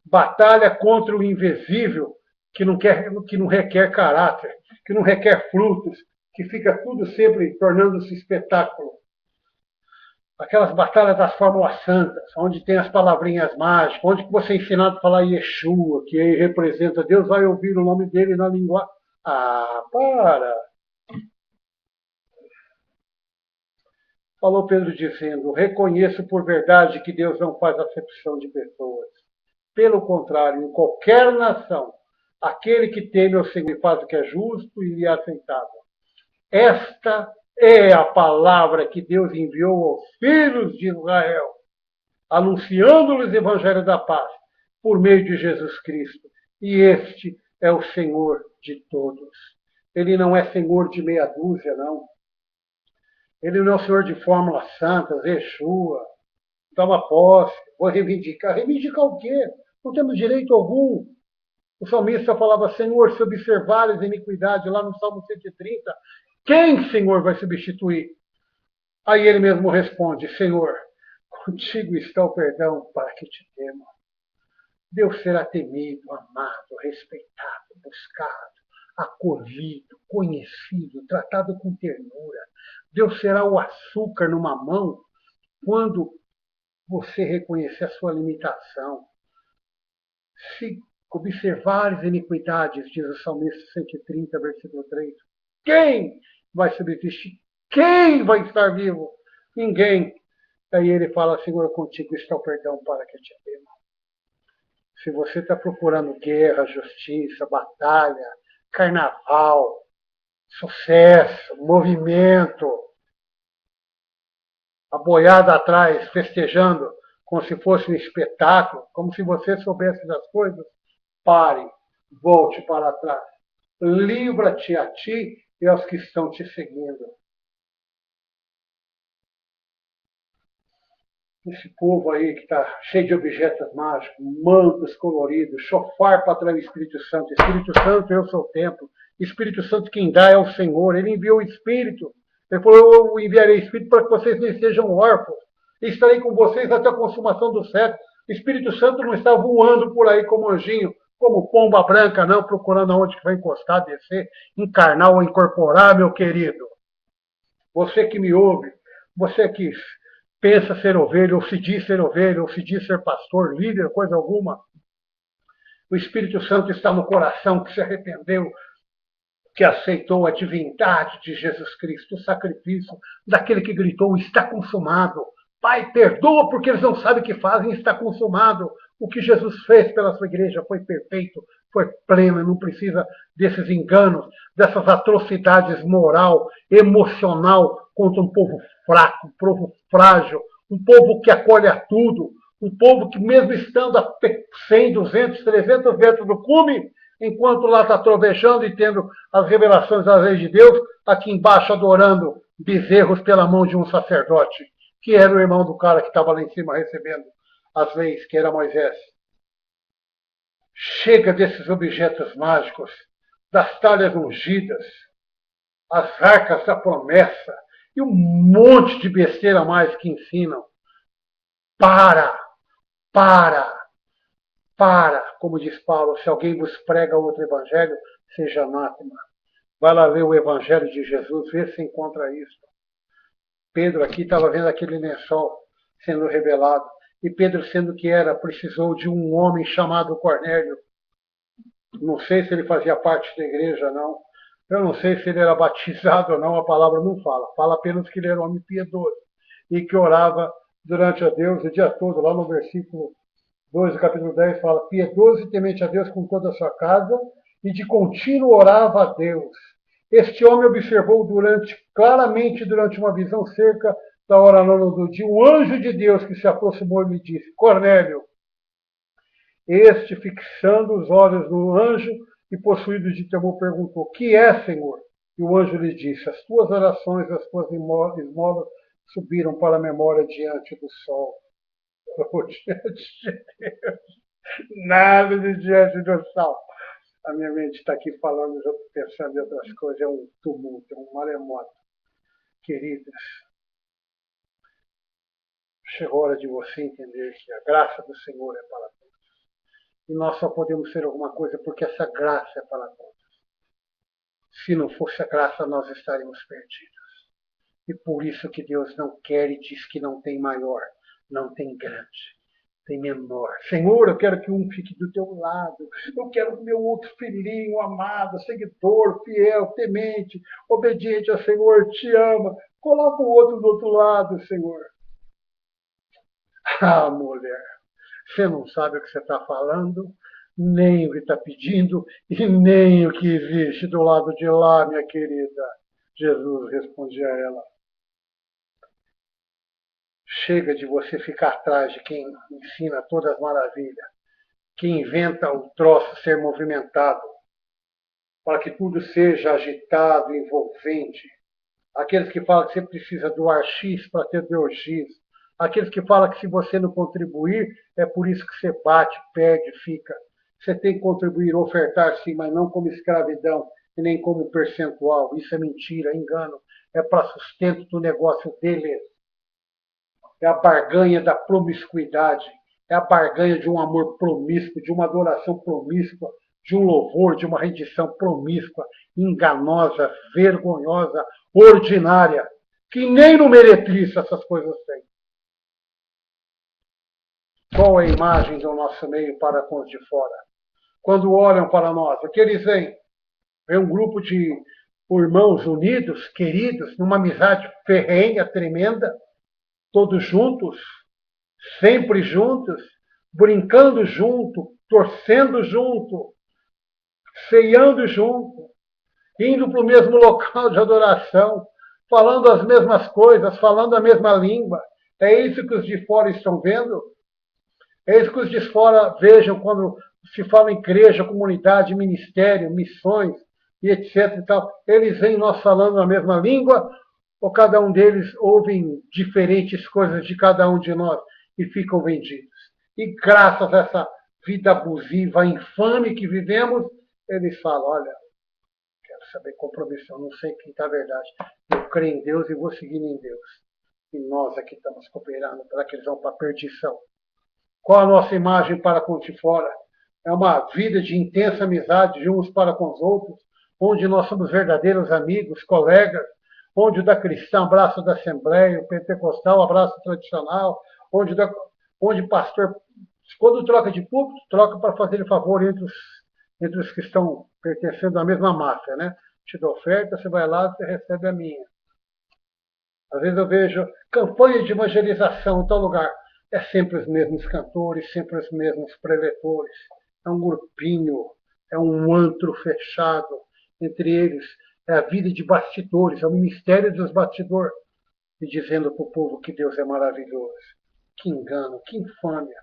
S1: Batalha contra o invisível, que não requer caráter, que não requer frutos, que fica tudo sempre tornando-se espetáculo. Aquelas batalhas das fórmulas santas, onde tem as palavrinhas mágicas, onde você é ensinado a falar Yeshua, que aí representa Deus, vai ouvir o nome dele na língua. Ah, para! Falou Pedro dizendo, reconheço por verdade que Deus não faz acepção de pessoas. Pelo contrário, em qualquer nação, aquele que teme ao Senhor faz o que é justo e lhe é aceitável. Esta é a palavra que Deus enviou aos filhos de Israel, anunciando-lhes o evangelho da paz, por meio de Jesus Cristo. E este é o Senhor de todos. Ele não é Senhor de meia dúzia, não. Ele não é o Senhor de fórmulas santas, Yeshua, toma posse, vou reivindicar. Reivindicar o quê? Não temos direito algum. O salmista falava, Senhor, se observares a iniquidade, lá no Salmo 130, quem, Senhor, vai substituir? Aí ele mesmo responde, Senhor, contigo está o perdão para que te tema. Deus será temido, amado, respeitado, buscado, acolhido, conhecido, tratado com ternura. Deus será o açúcar numa mão quando você reconhecer a sua limitação. Se observares iniquidades, diz o salmista 130, versículo 3, quem vai subsistir? Quem vai estar vivo? Ninguém. Aí ele fala, Senhor, contigo está o perdão para que te tema. Se você está procurando guerra, justiça, batalha, carnaval, sucesso, movimento, a boiada atrás festejando como se fosse um espetáculo, como se você soubesse das coisas, pare, volte para trás. Livra-te a ti e aos que estão te seguindo. Esse povo aí que está cheio de objetos mágicos, mantos coloridos, chofar para atrair o Espírito Santo. Espírito Santo, eu sou o templo. Espírito Santo, quem dá é o Senhor. Ele enviou o Espírito. Ele falou, eu enviarei o Espírito para que vocês não sejam órfãos. Estarei com vocês até a consumação do século. O Espírito Santo não está voando por aí como anjinho, como pomba branca, não, procurando aonde que vai encostar, descer, encarnar ou incorporar, meu querido. Você que me ouve, você que pensa ser ovelha, ou se diz ser ovelha, ou se diz ser pastor, líder, coisa alguma. O Espírito Santo está no coração que se arrependeu, que aceitou a divindade de Jesus Cristo, o sacrifício daquele que gritou, está consumado. Pai, perdoa porque eles não sabem o que fazem, está consumado. O que Jesus fez pela sua igreja foi perfeito, foi pleno, não precisa desses enganos, dessas atrocidades moral, emocional contra um povo fraco, um povo frágil, um povo que acolhe a tudo, um povo que mesmo estando a 100, 200, 300 metros do cume, enquanto lá está trovejando e tendo as revelações das leis de Deus, aqui embaixo adorando bezerros pela mão de um sacerdote, que era o irmão do cara que estava lá em cima recebendo as leis, que era Moisés. Chega desses objetos mágicos, das talhas ungidas, as arcas da promessa e um monte de besteira a mais que ensinam. Para! Para, como diz Paulo, se alguém vos prega outro evangelho, seja anátema. Vai lá ler o evangelho de Jesus, vê se encontra isso. Pedro aqui estava vendo aquele lençol sendo revelado. E Pedro, sendo que era, precisou de um homem chamado Cornélio. Não sei se ele fazia parte da igreja, não. Eu não sei se ele era batizado ou não, a palavra não fala. Fala apenas que ele era um homem piedoso e que orava durante a Deus o dia todo. Lá no versículo 2 do capítulo 10 fala: piedoso e temente a Deus com toda a sua casa, e de contínuo orava a Deus. Este homem observou claramente durante uma visão cerca da hora nona do dia, um anjo de Deus que se aproximou e lhe disse: Cornélio. Este, fixando os olhos no anjo e possuído de temor, perguntou: que é, Senhor? E o anjo lhe disse: as tuas orações, as tuas esmolas subiram para a memória diante do sol. Oh, diante de Deus, nada de diante do sol. A minha mente está aqui falando, já estou pensando em outras coisas, é um tumulto, é um maremoto. Queridas, chegou a hora de você entender que a graça do Senhor é para todos. E nós só podemos ser alguma coisa porque essa graça é para todos. Se não fosse a graça, nós estaríamos perdidos. E por isso que Deus não quer e diz que não tem maior, não tem grande, tem menor. Senhor, eu quero que um fique do teu lado. Eu quero que meu outro filhinho amado, seguidor, fiel, temente, obediente ao Senhor, te ama. Coloca o outro do outro lado, Senhor. Ah, mulher, você não sabe o que você está falando, nem o que está pedindo e nem o que existe do lado de lá, minha querida. Jesus respondia a ela. Chega de você ficar atrás de quem ensina todas as maravilhas, que inventa o troço ser movimentado, para que tudo seja agitado, envolvente. Aqueles que falam que você precisa doar X para ter doar X. Aqueles que falam que se você não contribuir, é por isso que você bate, perde, fica. Você tem que contribuir, ofertar sim, mas não como escravidão e nem como percentual. Isso é mentira, é engano. É para sustento do negócio deles. É a barganha da promiscuidade. É a barganha de um amor promíscuo, de uma adoração promíscua, de um louvor, de uma rendição promíscua, enganosa, vergonhosa, ordinária, que nem no Meretriz essas coisas têm. Qual é a imagem do nosso meio para com os de fora? Quando olham para nós, o que eles veem? Vem um grupo de irmãos unidos, queridos, numa amizade ferrenha, tremenda, todos juntos, sempre juntos, brincando junto, torcendo junto, ceando junto, indo para o mesmo local de adoração, falando as mesmas coisas, falando a mesma língua. É isso que os de fora estão vendo? É isso que os de fora vejam quando se fala em igreja, comunidade, ministério, missões e etc. E tal. Eles veem nós falando a mesma língua ou cada um deles ouvem diferentes coisas de cada um de nós e ficam vendidos. E graças a essa vida abusiva, infame que vivemos, eles falam, olha, quero saber compromisso, eu não sei quem está a verdade. Eu creio em Deus e vou seguir em Deus. E nós aqui estamos cooperando para que eles vão para a perdição. Qual a nossa imagem para com de fora? É uma vida de intensa amizade de uns para com os outros, onde nós somos verdadeiros amigos, colegas, onde o da cristã abraça o da assembleia, o pentecostal abraça o tradicional, onde pastor, quando troca de púlpito, troca para fazer favor entre os que estão pertencendo à mesma máfia, né? Te dou oferta, você vai lá, você recebe a minha. Às vezes eu vejo campanha de evangelização em tal lugar. É sempre os mesmos cantores, sempre os mesmos preletores. É um grupinho, é um antro fechado. Entre eles, é a vida de bastidores, é o ministério dos bastidores. E dizendo para o povo que Deus é maravilhoso. Que engano, que infâmia.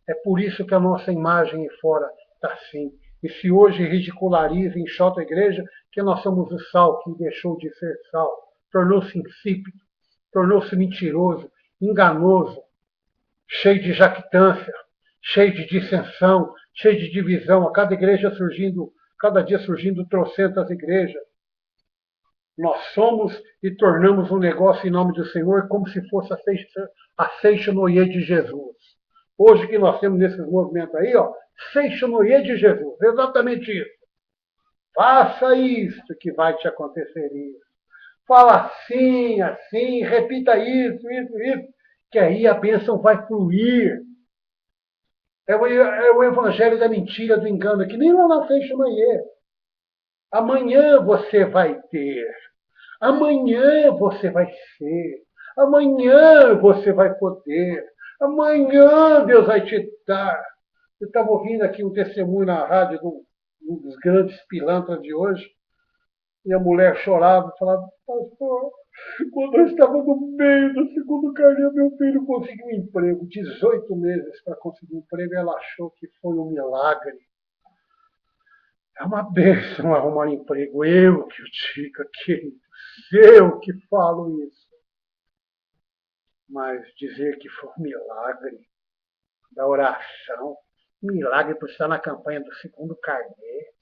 S1: É por isso que a nossa imagem aí fora está assim. E se hoje ridiculariza e enxota a igreja, que nós somos o sal que deixou de ser sal. Tornou-se insípido, tornou-se mentiroso, enganoso, cheio de jactância, cheio de dissensão, cheio de divisão, a cada igreja surgindo, cada dia surgindo trocentas igrejas. Nós somos e tornamos um negócio em nome do Senhor como se fosse a seixonoye de Jesus. Hoje que nós temos nesses movimentos aí, ó, Seixonoye de Jesus, exatamente isso. Faça isto que vai te acontecer isso. Fala assim, assim, repita isso, que aí a bênção vai fluir. É o evangelho da mentira, do engano, que nem lá na Seixonoye. Amanhã você vai ter. Amanhã você vai ser. Amanhã você vai poder. Amanhã Deus vai te dar. Eu estava ouvindo aqui um testemunho na rádio de um dos grandes pilantras de hoje, e a mulher chorava e falava, pastor, quando eu estava no meio do segundo carnê, meu filho conseguiu um emprego, 18 meses para conseguir um emprego, e ela achou que foi um milagre. É uma bênção arrumar emprego. Eu que o digo, queridos. Eu que falo isso. Mas dizer que foi um milagre da oração, milagre por estar na campanha do segundo carnê,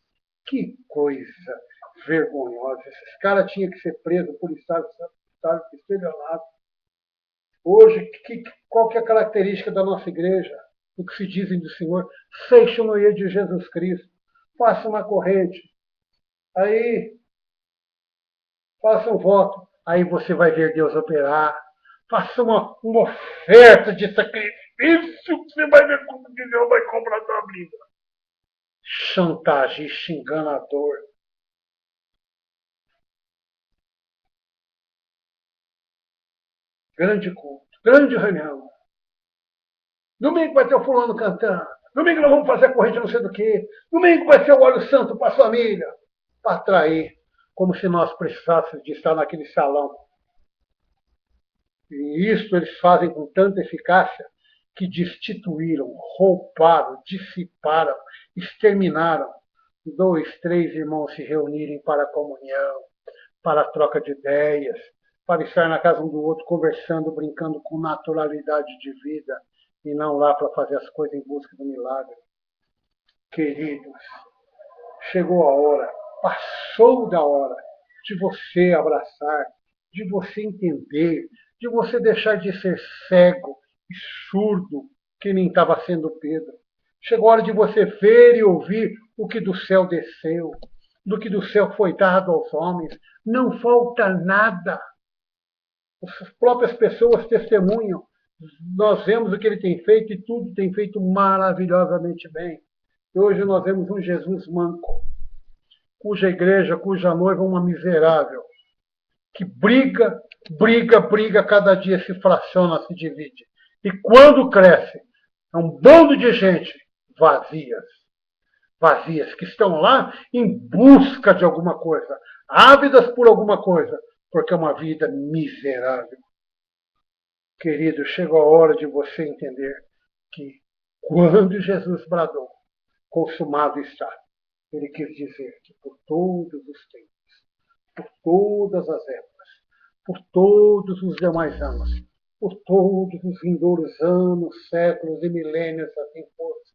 S1: que coisa vergonhosa. Esses caras tinham que ser presos por estar estelionados. Hoje, qual que é a característica da nossa igreja? O que se dizem do Senhor? Seixonoye de Jesus Cristo. Faça uma corrente. Aí, faça um voto. Aí você vai ver Deus operar. Faça uma oferta de sacrifício. Você vai ver como Deus vai comprar a tua vida. Chantagista, enganador. Grande culto, grande reunião. Domingo vai ter o fulano cantando. Domingo nós vamos fazer a corrente não sei do que. Domingo vai ser o óleo santo para a família. Para atrair. Como se nós precisássemos de estar naquele salão. E isso eles fazem com tanta eficácia que destituíram, roubaram, dissiparam, exterminaram 2, 3 irmãos se reunirem para a comunhão, para a troca de ideias, para estar na casa um do outro conversando, brincando com naturalidade de vida e não lá para fazer as coisas em busca do milagre. Queridos, chegou a hora, passou da hora de você abraçar, de você entender, de você deixar de ser cego e surdo, que nem estava sendo Pedro. Chegou a hora de você ver e ouvir o que do céu desceu, do que do céu foi dado aos homens. Não falta nada. As próprias pessoas testemunham. Nós vemos o que ele tem feito e tudo tem feito maravilhosamente bem. E hoje nós vemos um Jesus manco, cuja igreja, cuja noiva é uma miserável, que briga, cada dia se fraciona, se divide. E quando cresce, é um bando de gente vazias, que estão lá em busca de alguma coisa, ávidas por alguma coisa, porque é uma vida miserável. Querido, chegou a hora de você entender que quando Jesus bradou, consumado está, ele quis dizer que por todos os tempos, por todas as épocas, por todos os demais anos, por todos os vindouros anos, séculos e milênios assim fosse,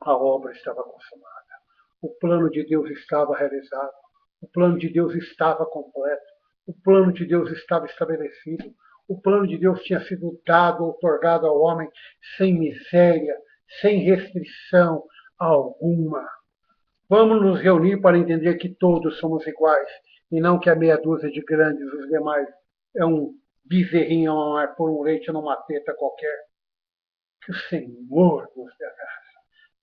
S1: a obra estava consumada. O plano de Deus estava realizado. O plano de Deus estava completo. O plano de Deus estava estabelecido. O plano de Deus tinha sido dado, outorgado ao homem sem miséria, sem restrição alguma. Vamos nos reunir para entender que todos somos iguais e não que a meia dúzia de grandes, os demais, é um bezerrinho a mar por um leite numa teta qualquer. Que o Senhor nos dê a graça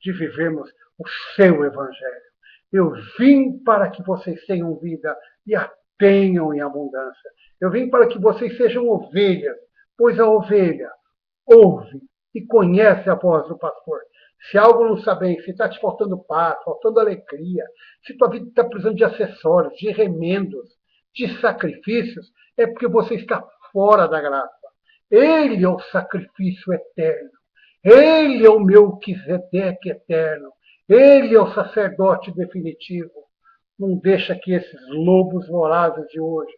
S1: de vivermos o seu Evangelho. Eu vim para que vocês tenham vida e a tenham em abundância. Eu vim para que vocês sejam ovelhas, pois a ovelha ouve e conhece a voz do pastor. Se algo não está bem, se está te faltando paz, faltando alegria, se tua vida está precisando de acessórios, de remendos, de sacrifícios, é porque você está fora da graça. Ele é o sacrifício eterno. Ele é o Melquisedeque eterno. Ele é o sacerdote definitivo. Não deixa que esses lobos vorazes de hoje,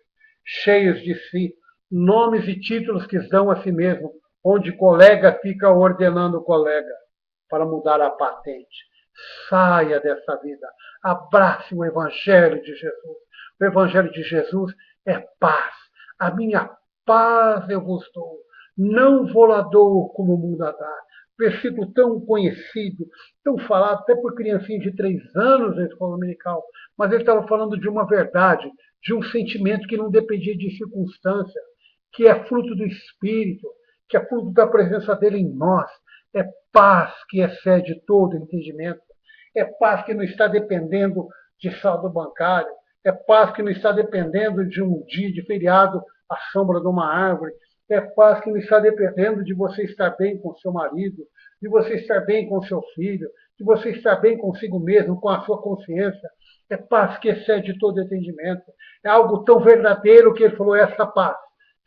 S1: cheios de si, nomes e títulos que dão a si mesmo, onde colega fica ordenando colega para mudar a patente. Saia dessa vida. Abrace o Evangelho de Jesus. O Evangelho de Jesus é paz. A minha paz eu vos dou. Não vou lá dou como o mundo a dá. versículo tão conhecido, tão falado até por criancinhas de 3 anos na escola dominical, mas ele estava falando de uma verdade, de um sentimento que não dependia de circunstância, que é fruto do Espírito, que é fruto da presença dele em nós. É paz que excede todo entendimento. É paz que não está dependendo de saldo bancário. É paz que não está dependendo de um dia de feriado à sombra de uma árvore. É paz que não está dependendo de você estar bem com seu marido, de você estar bem com seu filho, de você estar bem consigo mesmo, com a sua consciência. É paz que excede todo entendimento. É algo tão verdadeiro que ele falou, essa paz.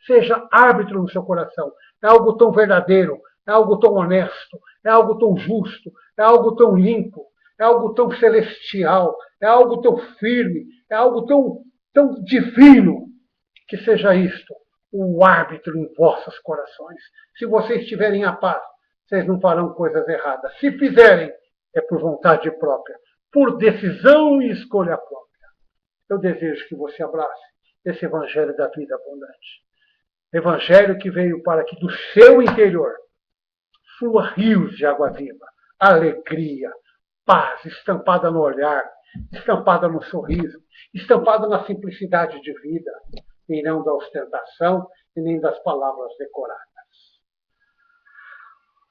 S1: Seja árbitro no seu coração. É algo tão verdadeiro, é algo tão honesto, é algo tão justo, é algo tão limpo, é algo tão celestial, é algo tão firme, é algo tão divino, que seja isto o árbitro em vossos corações. Se vocês tiverem a paz, vocês não farão coisas erradas. Se fizerem, é por vontade própria, por decisão e escolha própria. Eu desejo que você abrace esse evangelho da vida abundante. Evangelho que veio para que do seu interior flua rios de água viva, alegria, paz estampada no olhar, estampada no sorriso, estampada na simplicidade de vida, e não da ostentação e nem das palavras decoradas.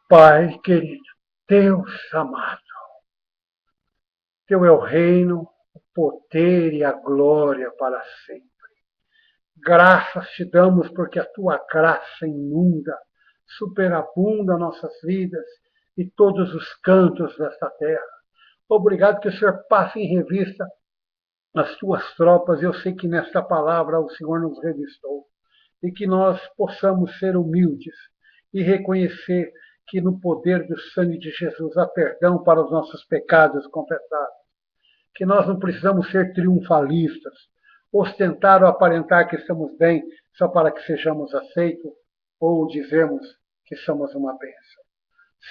S1: Pai querido, Deus amado, teu é o reino, o poder e a glória para sempre. Graças te damos porque a tua graça inunda, superabunda nossas vidas e todos os cantos desta terra. Obrigado que o Senhor passe em revista as tuas tropas. Eu sei que nesta palavra o Senhor nos revistou e que nós possamos ser humildes e reconhecer que no poder do sangue de Jesus há perdão para os nossos pecados confessados. Que nós não precisamos ser triunfalistas, ostentar ou aparentar que estamos bem só para que sejamos aceitos ou dizermos que somos uma bênção.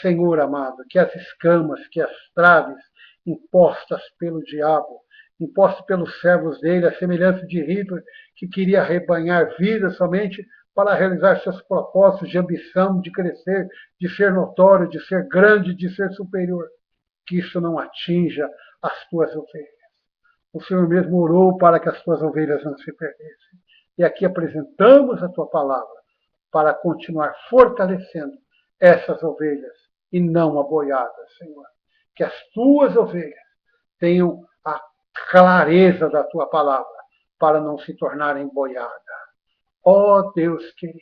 S1: Senhor amado, que as escamas, que as traves impostas pelo diabo, impostas pelos servos dele, a semelhança de Hitler, que queria arrebanhar vidas somente para realizar seus propósitos de ambição, de crescer, de ser notório, de ser grande, de ser superior, que isso não atinja as tuas ovelhas. O Senhor mesmo orou para que as tuas ovelhas não se perdessem. E aqui apresentamos a tua palavra para continuar fortalecendo essas ovelhas e não a boiada, Senhor. Que as tuas ovelhas tenham a clareza da tua palavra para não se tornarem boiada. Ó Deus querido,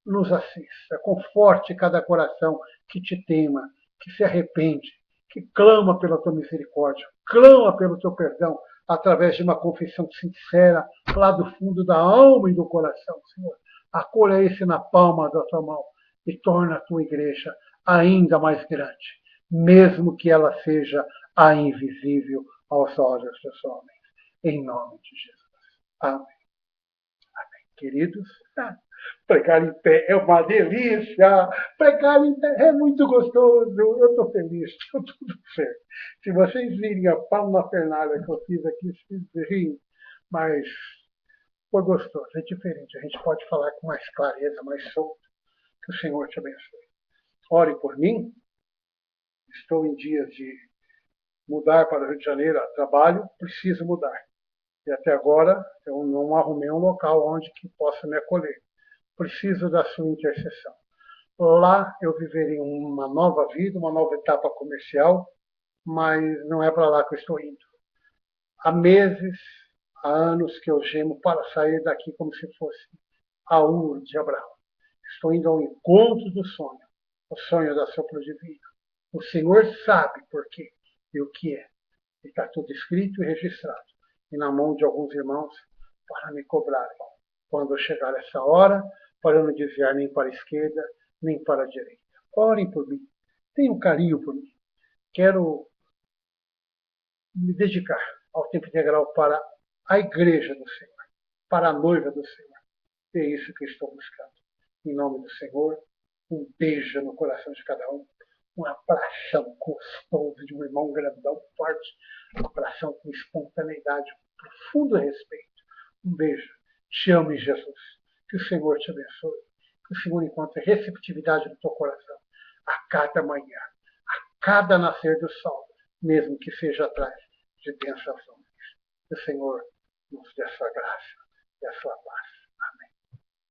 S1: nos assista, conforte cada coração que te tema, que se arrepende, que clama pela tua misericórdia, clama pelo teu perdão, através de uma confissão sincera, lá do fundo da alma e do coração, Senhor. Acolha esse na palma da tua mão e torna a tua igreja ainda mais grande, mesmo que ela seja a invisível aos olhos dos homens. Em nome de Jesus. Amém. Amém. Queridos, pregar em pé é uma delícia. Pregar em pé é muito gostoso. Eu estou feliz, está tudo certo. Se vocês virem a palma pernada que eu fiz aqui, vocês riem, mas foi gostoso, é diferente. A gente pode falar com mais clareza, mais solto. Que o Senhor te abençoe. Ore por mim. Estou em dias de mudar para o Rio de Janeiro a trabalho, preciso mudar. E até agora eu não arrumei um local onde que possa me acolher. Preciso da sua intercessão. Lá eu viverei uma nova vida, uma nova etapa comercial, mas não é para lá que eu estou indo. Há meses, há anos que eu gemo para sair daqui como se fosse a Ur de Abraão. Estou indo ao encontro do sonho, o sonho da sopro divino. O Senhor sabe por quê e o que é. E está tudo escrito e registrado. E na mão de alguns irmãos para me cobrarem. Quando chegar essa hora, para eu não desviar nem para a esquerda, nem para a direita. Orem por mim. Tenham carinho por mim. Quero me dedicar ao tempo integral para a igreja do Senhor, para a noiva do Senhor. E é isso que estou buscando. Em nome do Senhor, um beijo no coração de cada um. Um abração gostoso de um irmão grandão, forte. Um abração com espontaneidade, com profundo respeito. Um beijo. Te amo em Jesus. Que o Senhor te abençoe. Que o Senhor encontre receptividade no teu coração a cada manhã, a cada nascer do sol, mesmo que seja atrás de densas nuvens. Que o Senhor nos dê a sua graça e a sua paz.